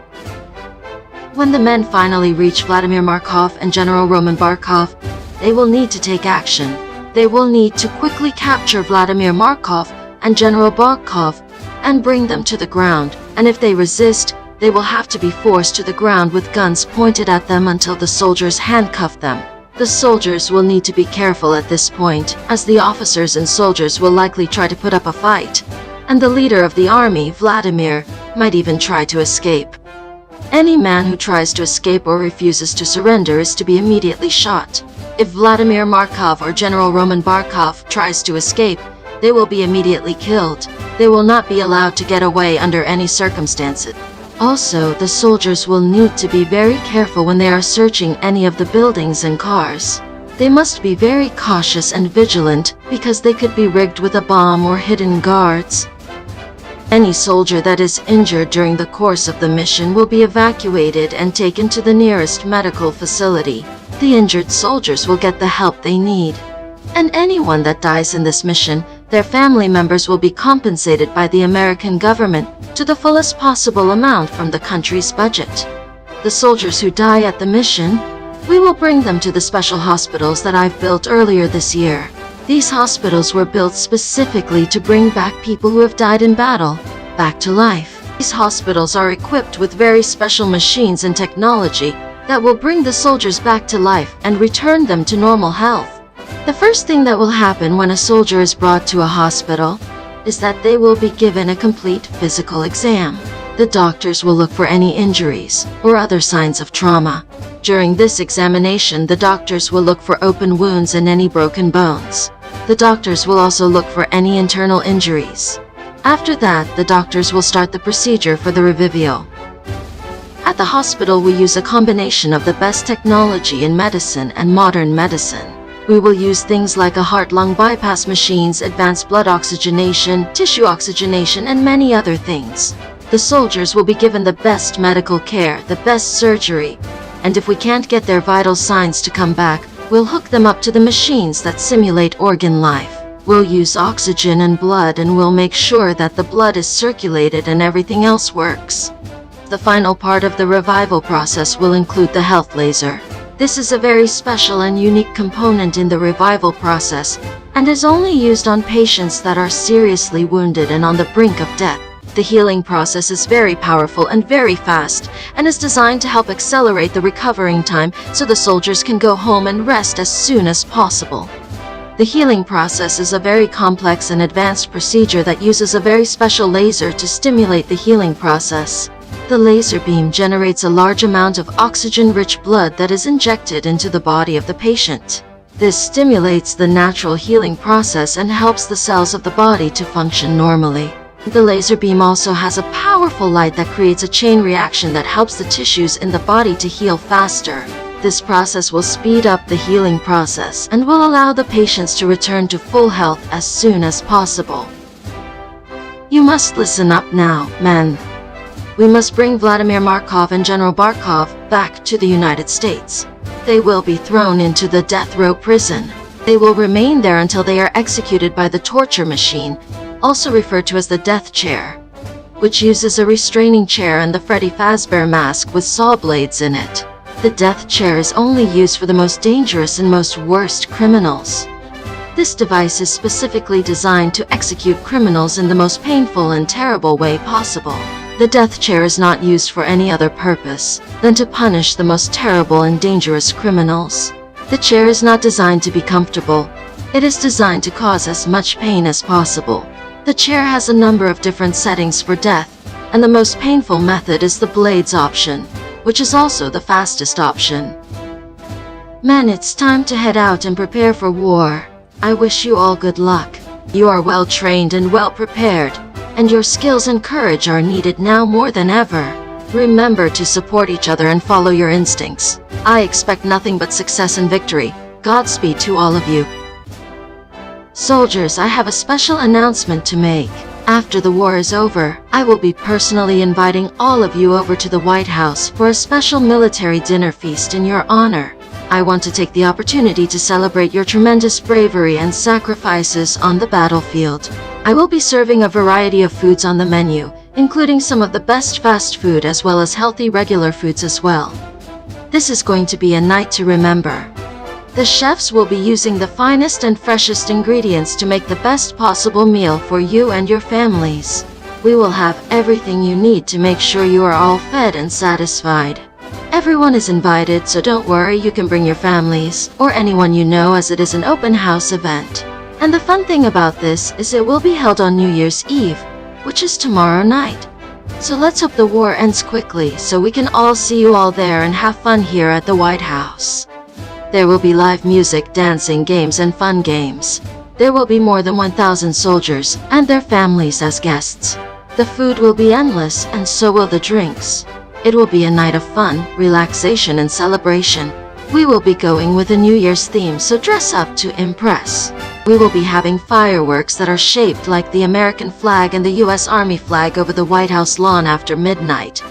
When the men finally reach Vladimir Markov and General Roman Barkov, they will need to take action. They will need to quickly capture Vladimir Markov and General Barkov and bring them to the ground, and if they resist, they will have to be forced to the ground with guns pointed at them until the soldiers handcuff them. The soldiers will need to be careful at this point, as the officers and soldiers will likely try to put up a fight. and the leader of the army, Vladimir, might even try to escape. Any man who tries to escape or refuses to surrender is to be immediately shot. If Vladimir Markov or General Roman Barkov tries to escape, they will be immediately killed. They will not be allowed to get away under any circumstances. Also, the soldiers will need to be very careful when they are searching any of the buildings and cars. They must be very cautious and vigilant because they could be rigged with a bomb or hidden guards. Any soldier that is injured during the course of the mission will be evacuated and taken to the nearest medical facility. The injured soldiers will get the help they need. And anyone that dies in this mission, their family members will be compensated by the American government to the fullest possible amount from the country's budget. The soldiers who die at the mission, we will bring them to the special hospitals that I've built earlier this year. These hospitals were built specifically to bring back people who have died in battle, back to life. These hospitals are equipped with very special machines and technology that will bring the soldiers back to life and return them to normal health. The first thing that will happen when a soldier is brought to a hospital is that they will be given a complete physical exam. The doctors will look for any injuries or other signs of trauma. During this examination, the doctors will look for open wounds and any broken bones. The doctors will also look for any internal injuries. After that, the doctors will start the procedure for the revivio. At the hospital, we use a combination of the best technology in medicine and modern medicine. We will use things like a heart-lung bypass machines, advanced blood oxygenation, tissue oxygenation, and many other things. The soldiers will be given the best medical care, the best surgery, and if we can't get their vital signs to come back, we'll hook them up to the machines that simulate organ life. We'll use oxygen and blood, and we'll make sure that the blood is circulated and everything else works. The final part of the revival process will include the health laser. This is a very special and unique component in the revival process and is only used on patients that are seriously wounded and on the brink of death. The healing process is very powerful and very fast and is designed to help accelerate the recovering time so the soldiers can go home and rest as soon as possible. The healing process is a very complex and advanced procedure that uses a very special laser to stimulate the healing process. The laser beam generates a large amount of oxygen-rich blood that is injected into the body of the patient. This stimulates the natural healing process and helps the cells of the body to function normally. The laser beam also has a powerful light that creates a chain reaction that helps the tissues in the body to heal faster. This process will speed up the healing process and will allow the patients to return to full health as soon as possible. You must listen up now, men. We must bring Vladimir Markov and General Barkov back to the United States. They will be thrown into the death row prison. They will remain there until they are executed by the torture machine, also referred to as the death chair, which uses a restraining chair and the Freddy Fazbear mask with saw blades in it. The death chair is only used for the most dangerous and most worst criminals. This device is specifically designed to execute criminals in the most painful and terrible way possible. The death chair is not used for any other purpose than to punish the most terrible and dangerous criminals. The chair is not designed to be comfortable. It is designed to cause as much pain as possible. The chair has a number of different settings for death, and the most painful method is the blades option, which is also the fastest option. Men, it's time to head out and prepare for war. I wish you all good luck. You are well trained and well prepared, and your skills and courage are needed now more than ever. Remember to support each other and follow your instincts. I expect nothing but success and victory. Godspeed to all of you. Soldiers, I have a special announcement to make. After the war is over, I will be personally inviting all of you over to the White House for a special military dinner feast in your honor. I want to take the opportunity to celebrate your tremendous bravery and sacrifices on the battlefield. I will be serving a variety of foods on the menu, including some of the best fast food as well as healthy regular foods as well. This is going to be a night to remember. The chefs will be using the finest and freshest ingredients to make the best possible meal for you and your families. We will have everything you need to make sure you are all fed and satisfied. Everyone is invited, so don't worry, you can bring your families or anyone you know, as it is an open house event. And the fun thing about this is it will be held on New Year's Eve, which is tomorrow night. So let's hope the war ends quickly so we can all see you all there and have fun here at the White House. There will be live music, dancing, games, and fun games. There will be more than 1,000 soldiers and their families as guests. The food will be endless, and so will the drinks. It will be a night of fun, relaxation, and celebration. We will be going with a New Year's theme, so dress up to impress. We will be having fireworks that are shaped like the American flag and the US Army flag over the White House lawn after midnight.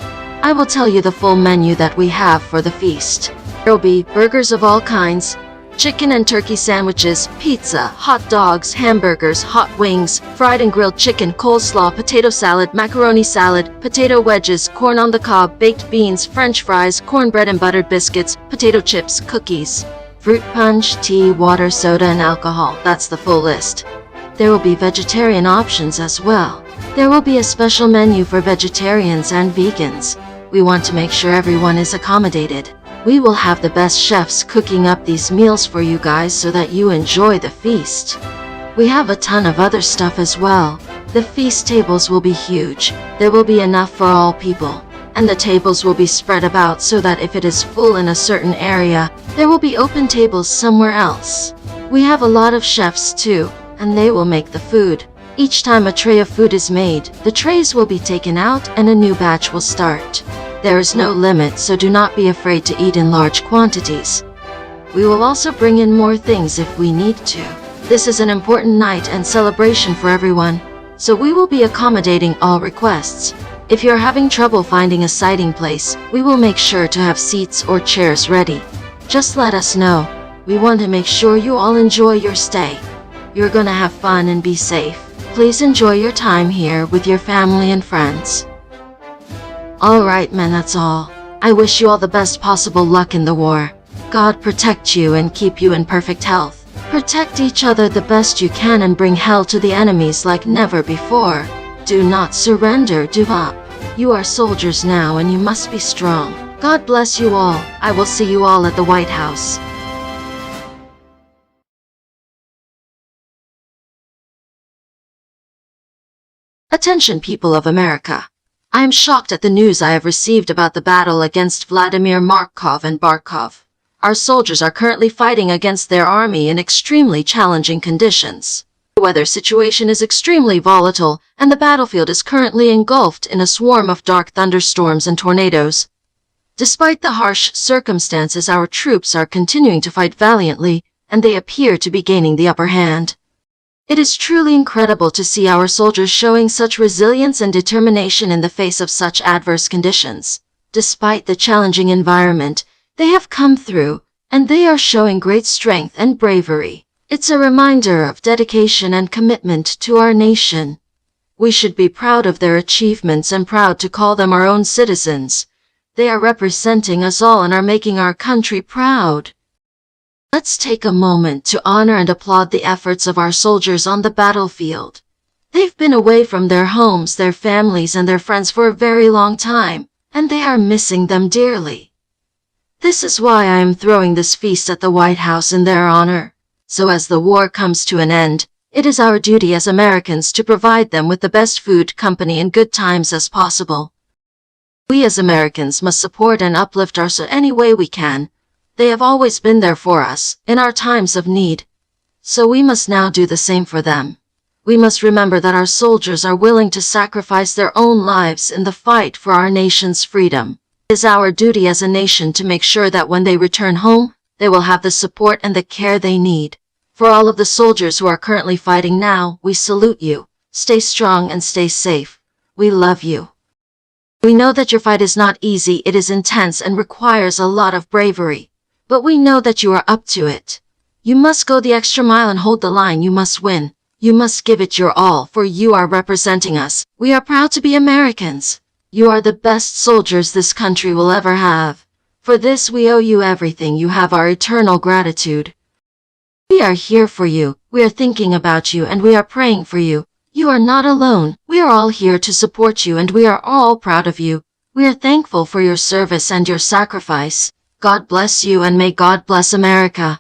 I will tell you the full menu that we have for the feast. There will be burgers of all kinds, chicken and turkey sandwiches, pizza, hot dogs, hamburgers, hot wings, fried and grilled chicken, coleslaw, potato salad, macaroni salad, potato wedges, corn on the cob, baked beans, french fries, cornbread and buttered biscuits, potato chips, cookies, fruit punch, tea, water, soda, and alcohol. That's the full list. There will be vegetarian options as well. There will be a special menu for vegetarians and vegans. We want to make sure everyone is accommodated. We will have the best chefs cooking up these meals for you guys so that you enjoy the feast. We have a ton of other stuff as well. The feast tables will be huge. There will be enough for all people. And the tables will be spread about so that if it is full in a certain area, there will be open tables somewhere else. We have a lot of chefs too, and they will make the food. Each time a tray of food is made, the trays will be taken out and a new batch will start. There is no limit, so do not be afraid to eat in large quantities. We will also bring in more things if we need to. This is an important night and celebration for everyone, so we will be accommodating all requests. If you're having trouble finding a siting place, we will make sure to have seats or chairs ready. Just let us know. We want to make sure you all enjoy your stay. You're gonna have fun and be safe. Please enjoy your time here with your family and friends. Alright man, that's all. I wish you all the best possible luck in the war. God protect you and keep you in perfect health. Protect each other the best you can and bring hell to the enemies like never before. Do not surrender, give up. You are soldiers now and you must be strong. God bless you all. I will see you all at the White House. Attention people of America. I am shocked at the news I have received about the battle against Vladimir Markov and Barkov. Our soldiers are currently fighting against their army in extremely challenging conditions. The weather situation is extremely volatile, and the battlefield is currently engulfed in a swarm of dark thunderstorms and tornadoes. Despite the harsh circumstances, our troops are continuing to fight valiantly, and they appear to be gaining the upper hand. It is truly incredible to see our soldiers showing such resilience and determination in the face of such adverse conditions. Despite the challenging environment, they have come through, and they are showing great strength and bravery. It's a reminder of dedication and commitment to our nation. We should be proud of their achievements and proud to call them our own citizens. They are representing us all and are making our country proud. Let's take a moment to honor and applaud the efforts of our soldiers on the battlefield. They've been away from their homes, their families, and their friends for a very long time, and they are missing them dearly. This is why I am throwing this feast at the White House in their honor. So as the war comes to an end, it is our duty as Americans to provide them with the best food, company, and good times as possible. We as Americans must support and uplift our soldiers any way we can. They have always been there for us, in our times of need. So we must now do the same for them. We must remember that our soldiers are willing to sacrifice their own lives in the fight for our nation's freedom. It is our duty as a nation to make sure that when they return home, they will have the support and the care they need. For all of the soldiers who are currently fighting now, we salute you. Stay strong and stay safe. We love you. We know that your fight is not easy, it is intense and requires a lot of bravery. But we know that you are up to it. You must go the extra mile and hold the line. You must win. You must give it your all, for you are representing us. We are proud to be Americans. You are the best soldiers this country will ever have. For this we owe you everything. You have our eternal gratitude. We are here for you. We are thinking about you and we are praying for you. You are not alone. We are all here to support you and we are all proud of you. We are thankful for your service and your sacrifice. God bless you and may God bless America.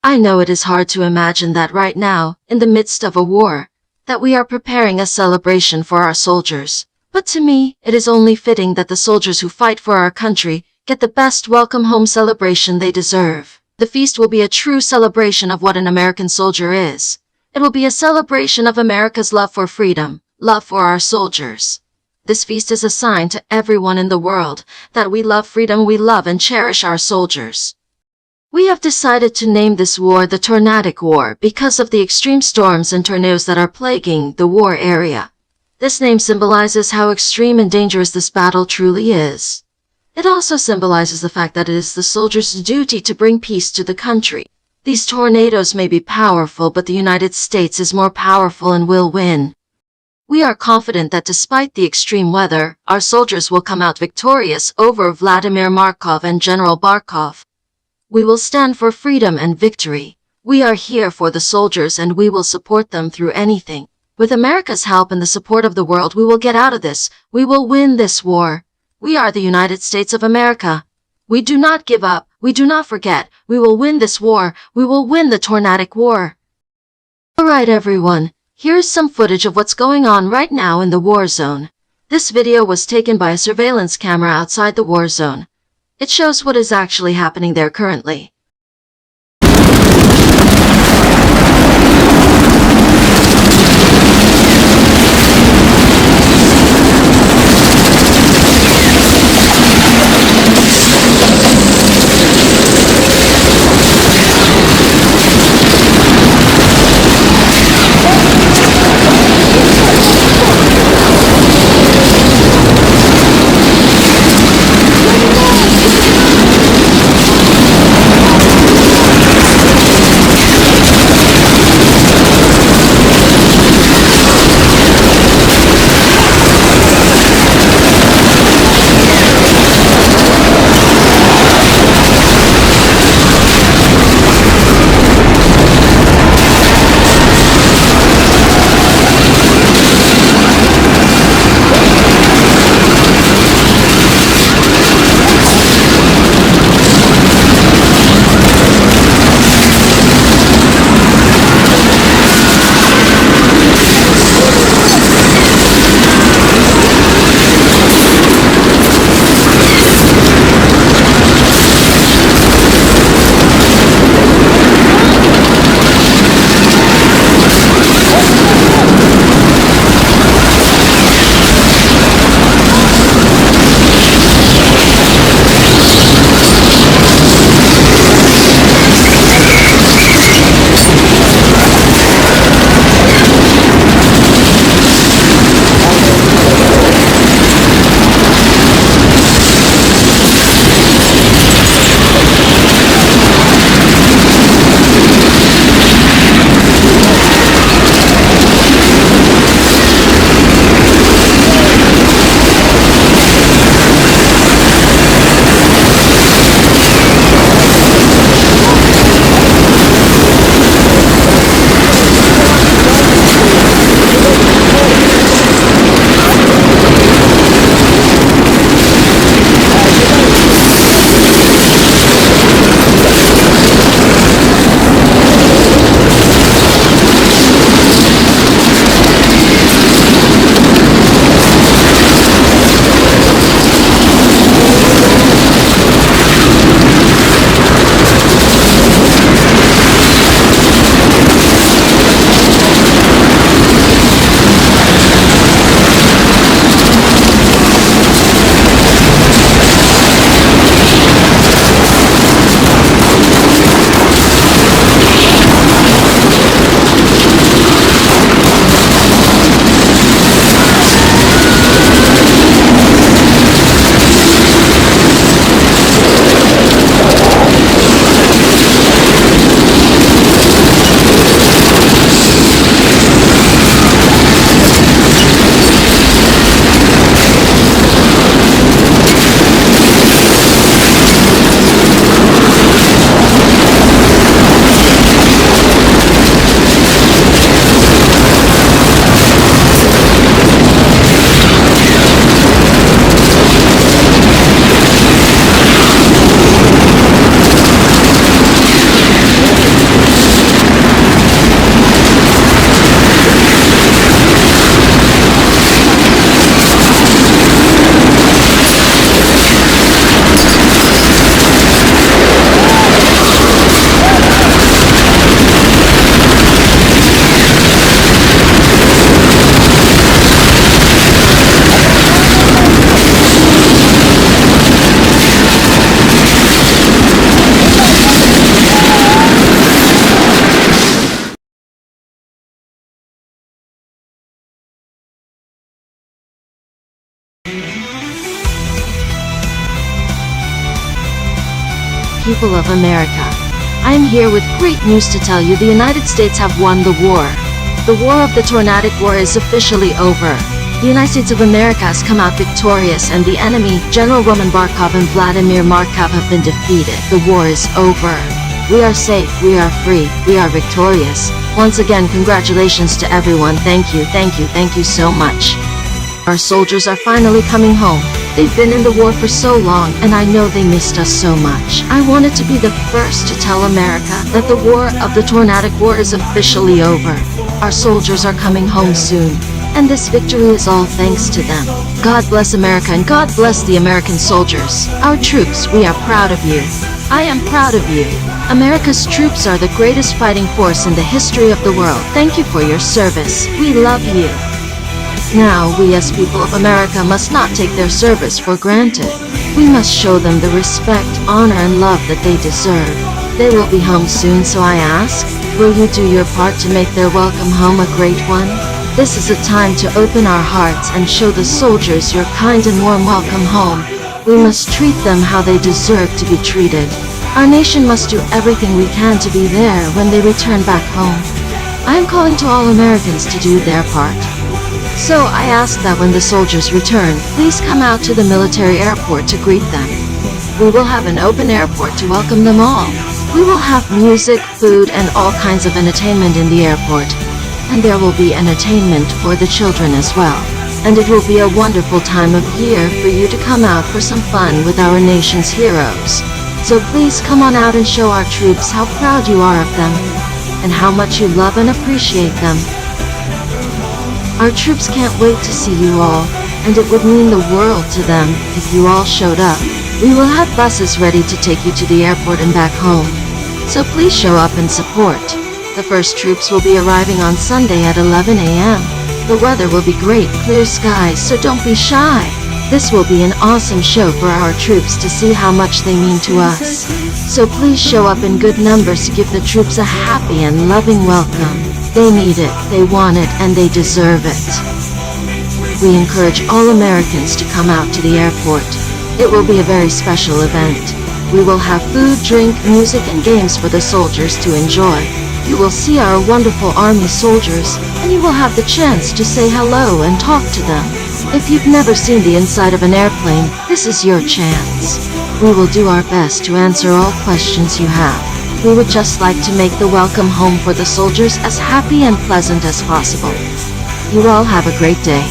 I know it is hard to imagine that right now, in the midst of a war, that we are preparing a celebration for our soldiers. But to me, it is only fitting that the soldiers who fight for our country get the best welcome home celebration they deserve. The feast will be a true celebration of what an American soldier is. It will be a celebration of America's love for freedom, love for our soldiers. This feast is a sign to everyone in the world that we love freedom, we love and cherish our soldiers. We have decided to name this war the Tornadic War because of the extreme storms and tornadoes that are plaguing the war area. This name symbolizes how extreme and dangerous this battle truly is. It also symbolizes the fact that it is the soldiers' duty to bring peace to the country. These tornadoes may be powerful, but the United States is more powerful and will win. We are confident that despite the extreme weather, our soldiers will come out victorious over Vladimir Markov and General Barkov. We will stand for freedom and victory. We are here for the soldiers and we will support them through anything. With America's help and the support of the world, we will get out of this. We will win this war. We are the United States of America. We do not give up. We do not forget. We will win this war. We will win the Tornadic War. Alright everyone, here's some footage of what's going on right now in the war zone. This video was taken by a surveillance camera outside the war zone. It shows what is actually happening there currently. people of America. I am here with great news to tell you. The United States have won the war. The war of the Tornadic War is officially over. The United States of America has come out victorious, and the enemy, General Roman Barkov and Vladimir Markov, have been defeated. The war is over. We are safe, we are free, we are victorious. Once again, congratulations to everyone. Thank you, thank you, thank you so much. Our soldiers are finally coming home. They've been in the war for so long, and I know they missed us so much. I wanted to be the first to tell America that the war of the Tornadic War is officially over. Our soldiers are coming home soon, and this victory is all thanks to them. God bless America, and God bless the American soldiers. Our troops, we are proud of you. I am proud of you. America's troops are the greatest fighting force in the history of the world. Thank you for your service. We love you. Now, we as people of America must not take their service for granted. We must show them the respect, honor, and love that they deserve. They will be home soon, so I ask, will you do your part to make their welcome home a great one? This is a time to open our hearts and show the soldiers your kind and warm welcome home. We must treat them how they deserve to be treated. Our nation must do everything we can to be there when they return back home. I am calling to all Americans to do their part. So I ask that when the soldiers return, please come out to the military airport to greet them. We will have an open airport to welcome them all. We will have music, food, and all kinds of entertainment in the airport. And there will be entertainment for the children as well. And it will be a wonderful time of year for you to come out for some fun with our nation's heroes. So please come on out and show our troops how proud you are of them, and how much you love and appreciate them. Our troops can't wait to see you all, and it would mean the world to them if you all showed up. We will have buses ready to take you to the airport and back home. So please show up and support. The first troops will be arriving on Sunday at 11 a.m. The weather will be great, clear skies, so don't be shy. This will be an awesome show for our troops to see how much they mean to us. So please show up in good numbers to give the troops a happy and loving welcome. They need it, they want it, and they deserve it. We encourage all Americans to come out to the airport. It will be a very special event. We will have food, drink, music, and games for the soldiers to enjoy. You will see our wonderful Army soldiers, and you will have the chance to say hello and talk to them. If you've never seen the inside of an airplane, this is your chance. We will do our best to answer all questions you have. We would just like to make the welcome home for the soldiers as happy and pleasant as possible. You all have a great day.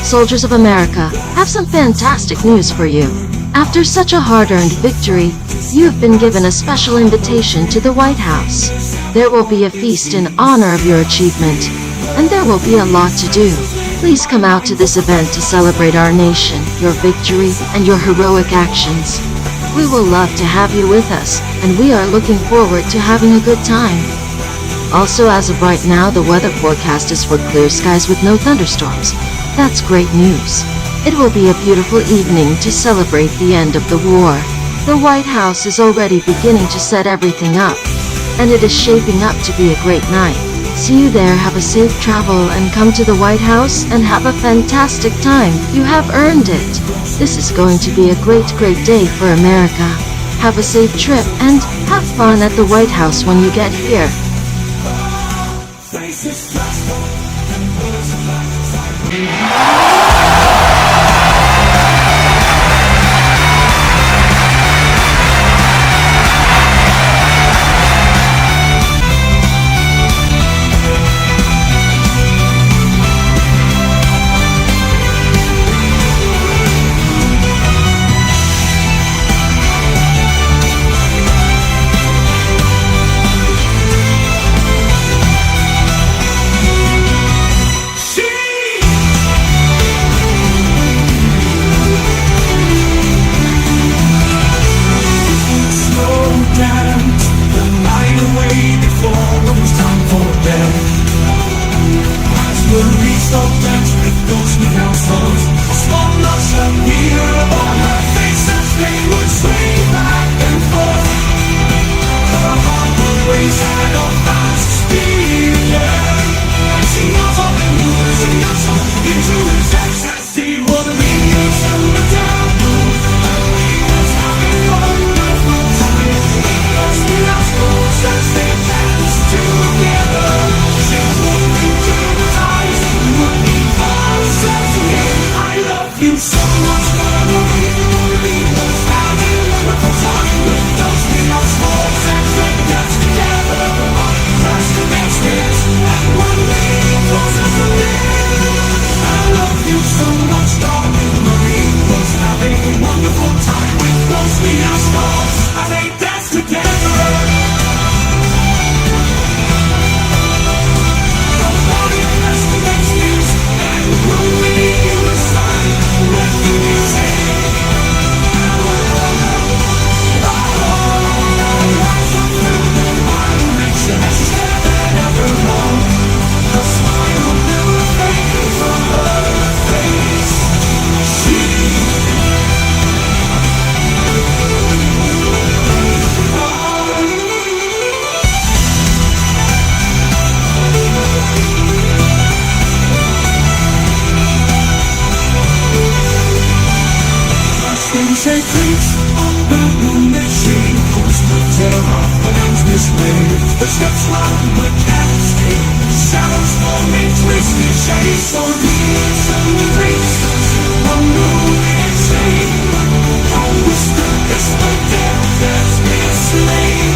Soldiers of America, have some fantastic news for you. After such a hard-earned victory, you have been given a special invitation to the White House. There will be a feast in honor of your achievement, and there will be a lot to do. Please come out to this event to celebrate our nation, your victory, and your heroic actions. We will love to have you with us, and we are looking forward to having a good time. Also, as of right now, the weather forecast is for clear skies with no thunderstorms. That's great news. It will be a beautiful evening to celebrate the end of the war. The White House is already beginning to set everything up, and it is shaping up to be a great night. See you there. Have a safe travel and come to the White House and have a fantastic time. You have earned it. This is going to be a great day for America. Have a safe trip and have fun at the White House when you get here. take place on the moonlit shade. Course the terror, announce this way. The steps round the cascade. Shadows forming twisted shades. For me, some grace. One moon insane. Don't whisper, it's the death that's been slain.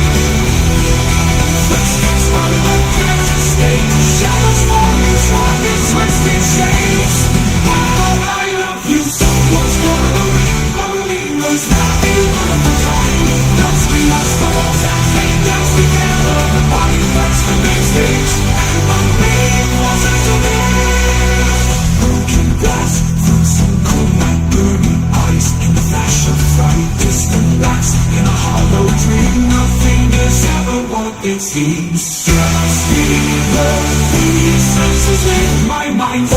Footsteps on the cascade. Shadows forming twisted shades. I love you so much more than was happy all of the time. Once we lost the walls that made us together, the body that's the main stage, and the pain wasn't to bear. Broken glass, fruits and cold night, burning eyes in the flash of fright. Distant lights in a hollow dream. Nothing is ever what it seems. Just feel the senses in my mind.